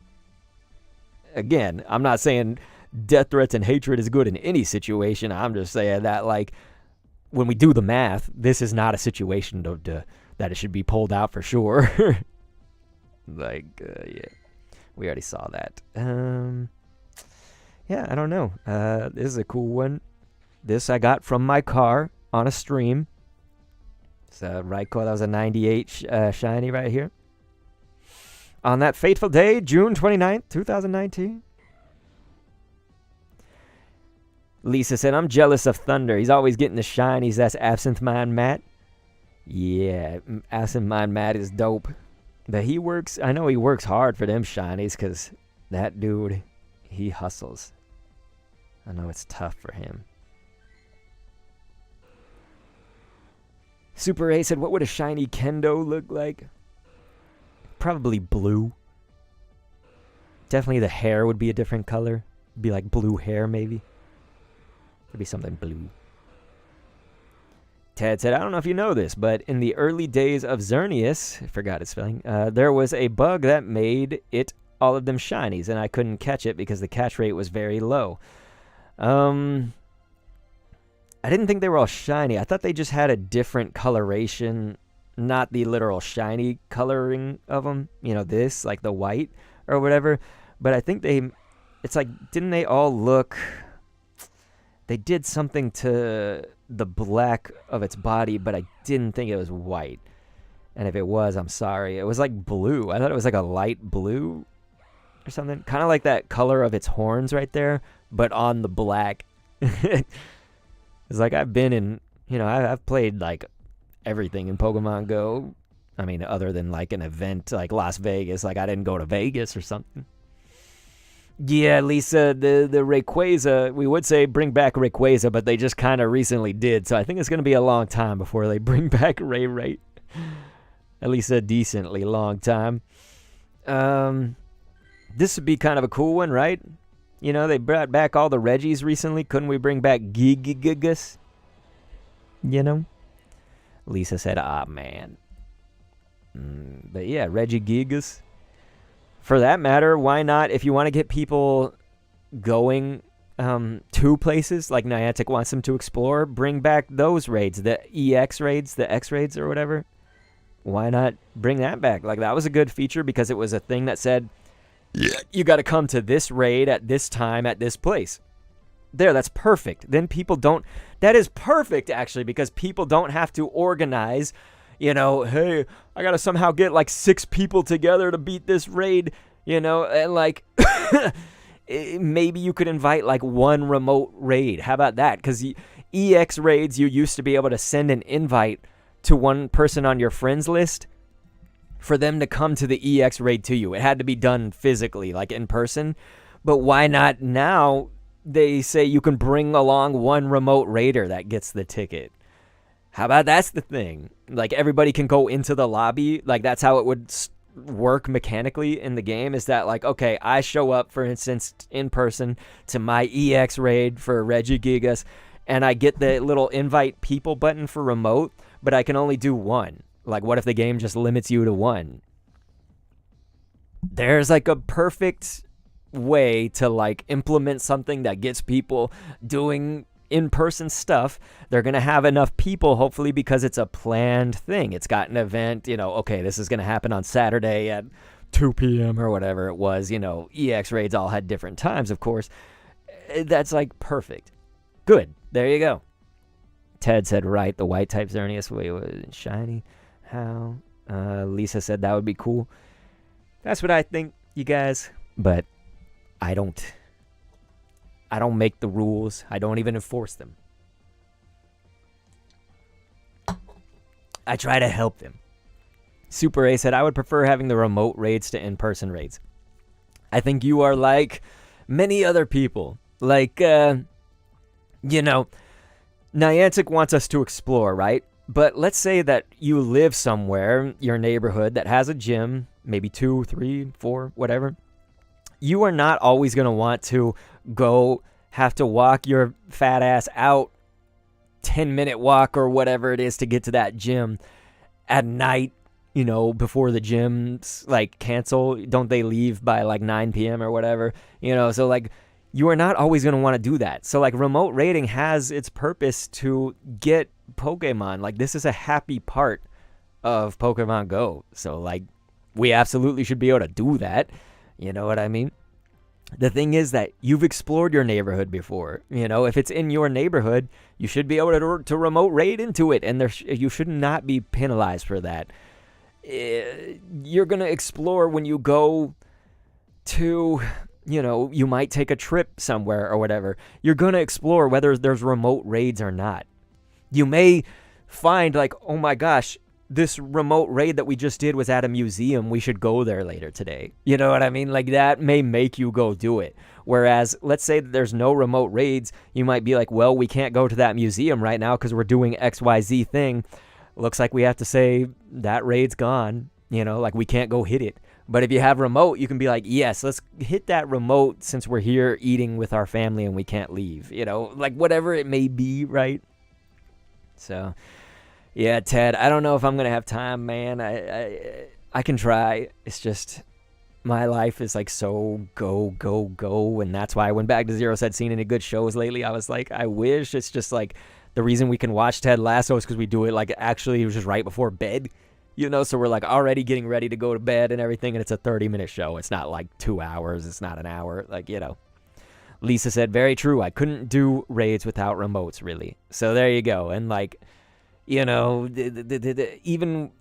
Speaker 1: Again, I'm not saying death threats and hatred is good in any situation. I'm just saying that, like, when we do the math, this is not a situation that it should be pulled out for sure. Like, yeah, we already saw that. Yeah, I don't know. This is a cool one. This I got from my car on a stream. It's a Raikou. That was a 98 shiny right here. On that fateful day, June 29th, 2019. Lisa said, I'm jealous of Thunder. He's always getting the shinies. That's Absinthe Mind Matt. Yeah, Absinthe Mind Matt is dope. But I know he works hard for them shinies because that dude, he hustles. I know it's tough for him. Super A said, what would a shiny Kendo look like? Probably blue. Definitely the hair would be a different color. It'd be like blue hair, maybe. It'd be something blue. Ted said, I don't know if you know this, but in the early days of Xerneas, I forgot its spelling, there was a bug that made it all of them shinies, and I couldn't catch it because the catch rate was very low. I didn't think they were all shiny. I thought they just had a different coloration, not the literal shiny coloring of them. You know, this, like the white or whatever. But I think it's like, didn't they all look... They did something to the black of its body, but I didn't think it was white. And if it was, I'm sorry. It was like blue. I thought it was like a light blue or something. Kind of like that color of its horns right there, but on the black. It's like I've been in, you know, I've played like everything in Pokemon Go. I mean, other than like an event like Las Vegas. Like I didn't go to Vegas or something. Yeah, Lisa, the Rayquaza, we would say bring back Rayquaza, but they just kind of recently did. So I think it's going to be a long time before they bring back Ray. At least a decently long time. This would be kind of a cool one, right? You know, they brought back all the Reggies recently. Couldn't we bring back Gigas? You know? Lisa said, man. But yeah, Regigigas. For that matter, why not, if you want to get people going to places like Niantic wants them to explore, bring back those raids, the EX raids, the X raids or whatever. Why not bring that back? Like, that was a good feature because it was a thing that said, you got to come to this raid at this time at this place. There, that's perfect. Then people don't... That is perfect, actually, because people don't have to organize... You know, hey, I gotta somehow get like 6 people together to beat this raid, you know, and like, maybe you could invite like one remote raid. How about that? Because EX raids, you used to be able to send an invite to one person on your friends list for them to come to the EX raid to you. It had to be done physically, like in person. But why not now? They say you can bring along one remote raider that gets the ticket. How about that's the thing? Like, everybody can go into the lobby. Like, that's how it would work mechanically in the game, is that, like, okay, I show up, for instance, in person to my EX raid for Regigigas, and I get the little invite people button for remote, but I can only do one. Like, what if the game just limits you to one? There's, like, a perfect way to, like, implement something that gets people doing in-person stuff. They're going to have enough people, hopefully, because it's a planned thing. It's got an event, okay, this is going to happen on Saturday at 2 p.m. or whatever it was. EX raids all had different times, of course. That's, like, perfect. Good. There you go. Ted said, right, the white type Xerneas was shiny. How? Lisa said that would be cool. That's what I think, you guys. But I don't make the rules. I don't even enforce them. I try to help them. Super A said, I would prefer having the remote raids to in-person raids. I think you are like many other people. Like, Niantic wants us to explore, right? But let's say that you live somewhere, your neighborhood, that has a gym, maybe 2, 3, 4, whatever. You are not always going to want to have to walk your fat ass out 10-minute walk or whatever it is to get to that gym at night, before the gyms like cancel. Don't they leave by like 9 p.m. or whatever? So like you are not always going to want to do that. So like remote raiding has its purpose to get Pokemon. Like this is a happy part of Pokemon Go. So like we absolutely should be able to do that. You know what I mean? The thing is that you've explored your neighborhood before. If it's in your neighborhood, you should be able to remote raid into it, and you should not be penalized for that. You're going to explore when you go to, you might take a trip somewhere or whatever. You're going to explore whether there's remote raids or not. You may find like, oh my gosh, this remote raid that we just did was at a museum. We should go there later today. You know what I mean? Like that may make you go do it. Whereas let's say that there's no remote raids. You might be like, well, we can't go to that museum right now because we're doing XYZ thing. Looks like we have to say that raid's gone. Like we can't go hit it. But if you have remote, you can be like, yes, let's hit that remote since we're here eating with our family and we can't leave. Like whatever it may be, right? So... yeah, Ted, I don't know if I'm going to have time, man. I can try. It's just my life is like so go. And that's why I went back to Zero said, seen any good shows lately? I was like, I wish. It's just like the reason we can watch Ted Lasso is because we do it like actually it was just right before bed. So we're like already getting ready to go to bed and everything. And it's a 30-minute show. It's not like 2 hours. It's not an hour. Like, Lisa said, very true. I couldn't do raids without remotes, really. So there you go. And like... even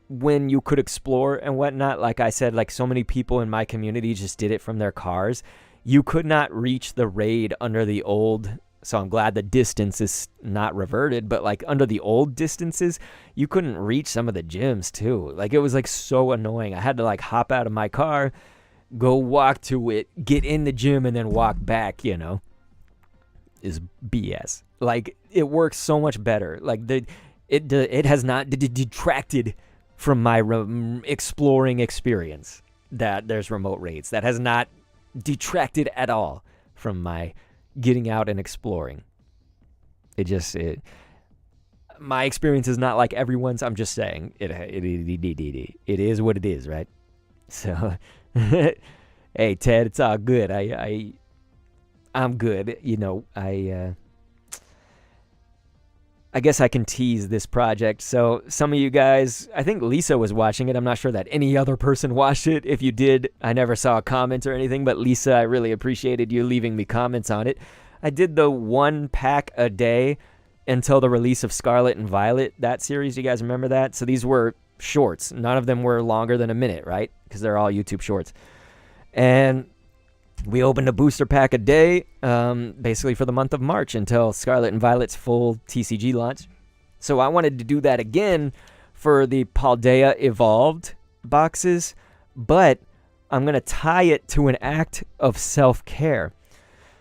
Speaker 1: when you could explore and whatnot, like I said, like so many people in my community just did it from their cars. You could not reach the raid under the old, so I'm glad the distance is not reverted, but like under the old distances, you couldn't reach some of the gyms too. Like it was like so annoying. I had to like hop out of my car, go walk to it, get in the gym, and then walk back, is BS. Like it works so much better. Like it has not detracted from my exploring experience that there's remote raids. That has not detracted at all from my getting out and exploring. My experience is not like everyone's. I'm just saying it is what it is, right? So, hey Ted, it's all good. I'm good. I guess I can tease this project. So some of you guys, I think Lisa was watching it. I'm not sure that any other person watched it. If you did, I never saw a comment or anything. But Lisa, I really appreciated you leaving me comments on it. I did the 1 pack a day until the release of Scarlet and Violet, that series. You guys remember that? So these were shorts. None of them were longer than a minute, right? Because they're all YouTube shorts. And we opened a booster pack a day, basically for the month of March until Scarlet and Violet's full TCG launch. So I wanted to do that again for the Paldea Evolved boxes, but I'm going to tie it to an act of self-care.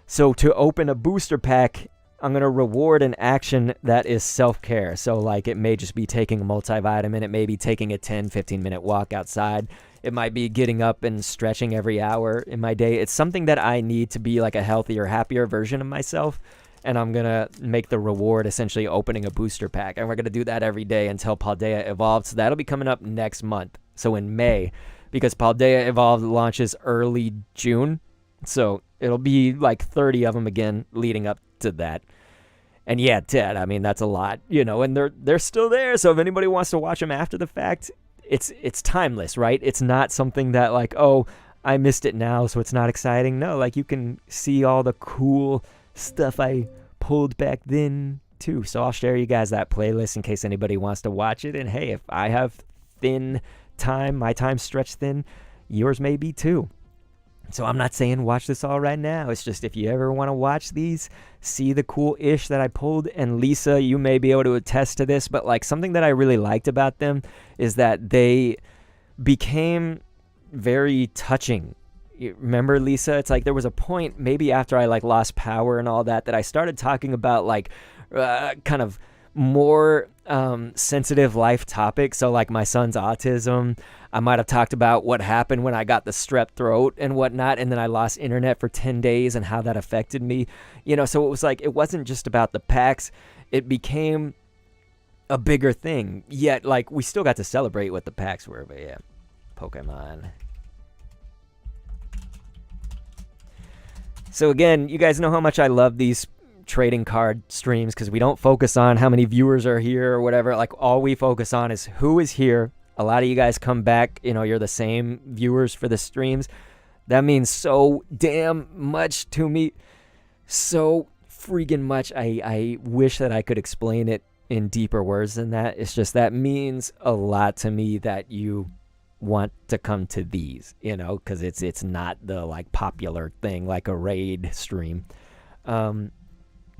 Speaker 1: So to open a booster pack I'm going to reward an action that is self-care. So, like, it may just be taking a multivitamin. It may be taking a 10, 15-minute walk outside. It might be getting up and stretching every hour in my day. It's something that I need to be, like, a healthier, happier version of myself. And I'm going to make the reward essentially opening a booster pack. And we're going to do that every day until Paldea Evolved. So that'll be coming up next month. So in May, because Paldea Evolved launches early June. So it'll be like 30 of them again leading up to that. And yeah, Ted, I mean, that's a lot, you know, and they're still there. So if anybody wants to watch them after the fact, it's timeless, right? It's not something that like, oh, I missed it now, so it's not exciting. No, like you can see all the cool stuff I pulled back then too. So I'll share you guys that playlist in case anybody wants to watch it. And hey, if I have thin time, my time stretched thin, yours may be too. So I'm not saying watch this all right now. It's just if you ever want to watch these, see the cool ish that I pulled. And Lisa, you may be able to attest to this, but like something that I really liked about them is that they became very touching. You remember, Lisa? It's like there was a point maybe after I like lost power and all that I started talking about like kind of more sensitive life topics. So like my son's autism. I might have talked about what happened when I got the strep throat and whatnot, and then I lost internet for 10 days and how that affected me. You know, so it was like, it wasn't just about the packs. It became a bigger thing. Yet, like, we still got to celebrate what the packs were, but yeah, Pokemon. So again, you guys know how much I love these trading card streams because we don't focus on how many viewers are here or whatever. Like, all we focus on is who is here. A lot of you guys come back, you know, you're the same viewers for the streams. That means so damn much to me. So freaking much. I wish that I could explain it in deeper words than that. It's just that means a lot to me that you want to come to these, you know, because it's not the like popular thing like a raid stream. And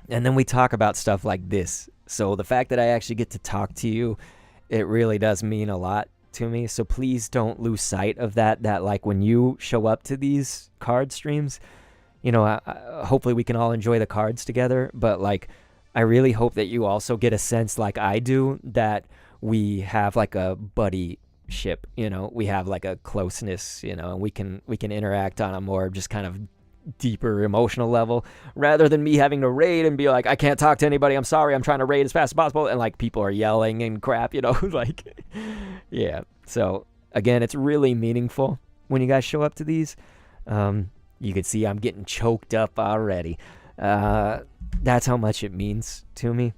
Speaker 1: then we talk about stuff like this. So the fact that I actually get to talk to you, it really does mean a lot to me. So please don't lose sight of that like when you show up to these card streams, you know, hopefully we can all enjoy the cards together. But like, I really hope that you also get a sense like I do that we have like a buddy ship, you know, we have like a closeness, you know, and we can interact on a more just kind of deeper emotional level rather than me having to raid and be like, I can't talk to anybody, I'm sorry, I'm trying to raid as fast as possible, and like people are yelling and crap, you know. Like, yeah. So again, it's really meaningful when you guys show up to these. You can see I'm getting choked up already. That's how much it means to me.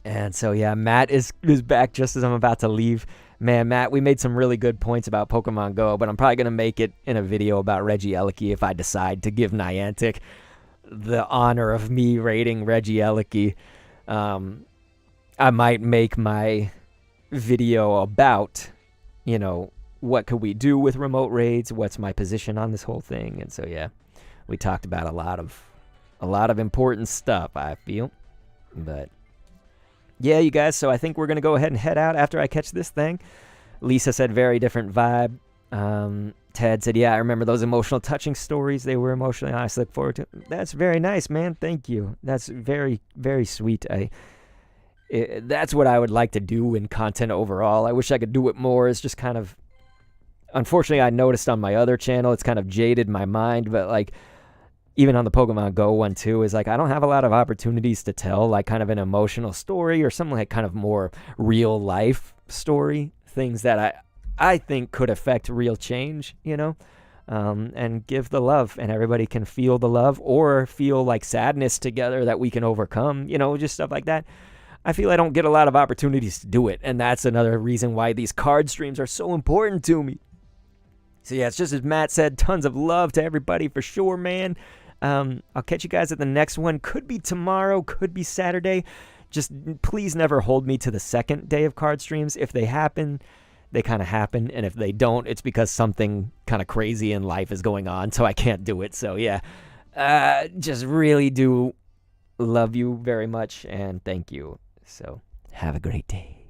Speaker 1: And so yeah, Matt is back just as I'm about to leave. Man, Matt, we made some really good points about Pokemon Go, but I'm probably going to make it in a video about Regieleki if I decide to give Niantic the honor of me rating Regieleki. I might make my video about, you know, what could we do with remote raids? What's my position on this whole thing? And so, yeah, we talked about a lot of important stuff, I feel. But yeah, you guys, so I think we're going to go ahead and head out after I catch this thing. Lisa said very different vibe. Ted said, yeah, I remember those emotional touching stories. They were emotionally honest. Look forward to. That's very nice, man. Thank you. That's very, very sweet. That's what I would like to do in content overall. I wish I could do it more. It's just kind of, unfortunately, I noticed on my other channel, it's kind of jaded my mind, but like, even on the Pokemon Go one too, is like I don't have a lot of opportunities to tell like kind of an emotional story or something like kind of more real life story, things that I think could affect real change, you know, and give the love, and everybody can feel the love or feel like sadness together that we can overcome, you know, just stuff like that. I feel I don't get a lot of opportunities to do it, and that's another reason why these card streams are so important to me. So yeah, it's just as Matt said, tons of love to everybody for sure, man. I'll catch you guys at the next one. Could be tomorrow, could be Saturday. Just please never hold me to the second day of card streams. If they happen, they kind of happen. And if they don't, it's because something kind of crazy in life is going on, so I can't do it. So yeah, just really do love you very much and thank you. So have a great day.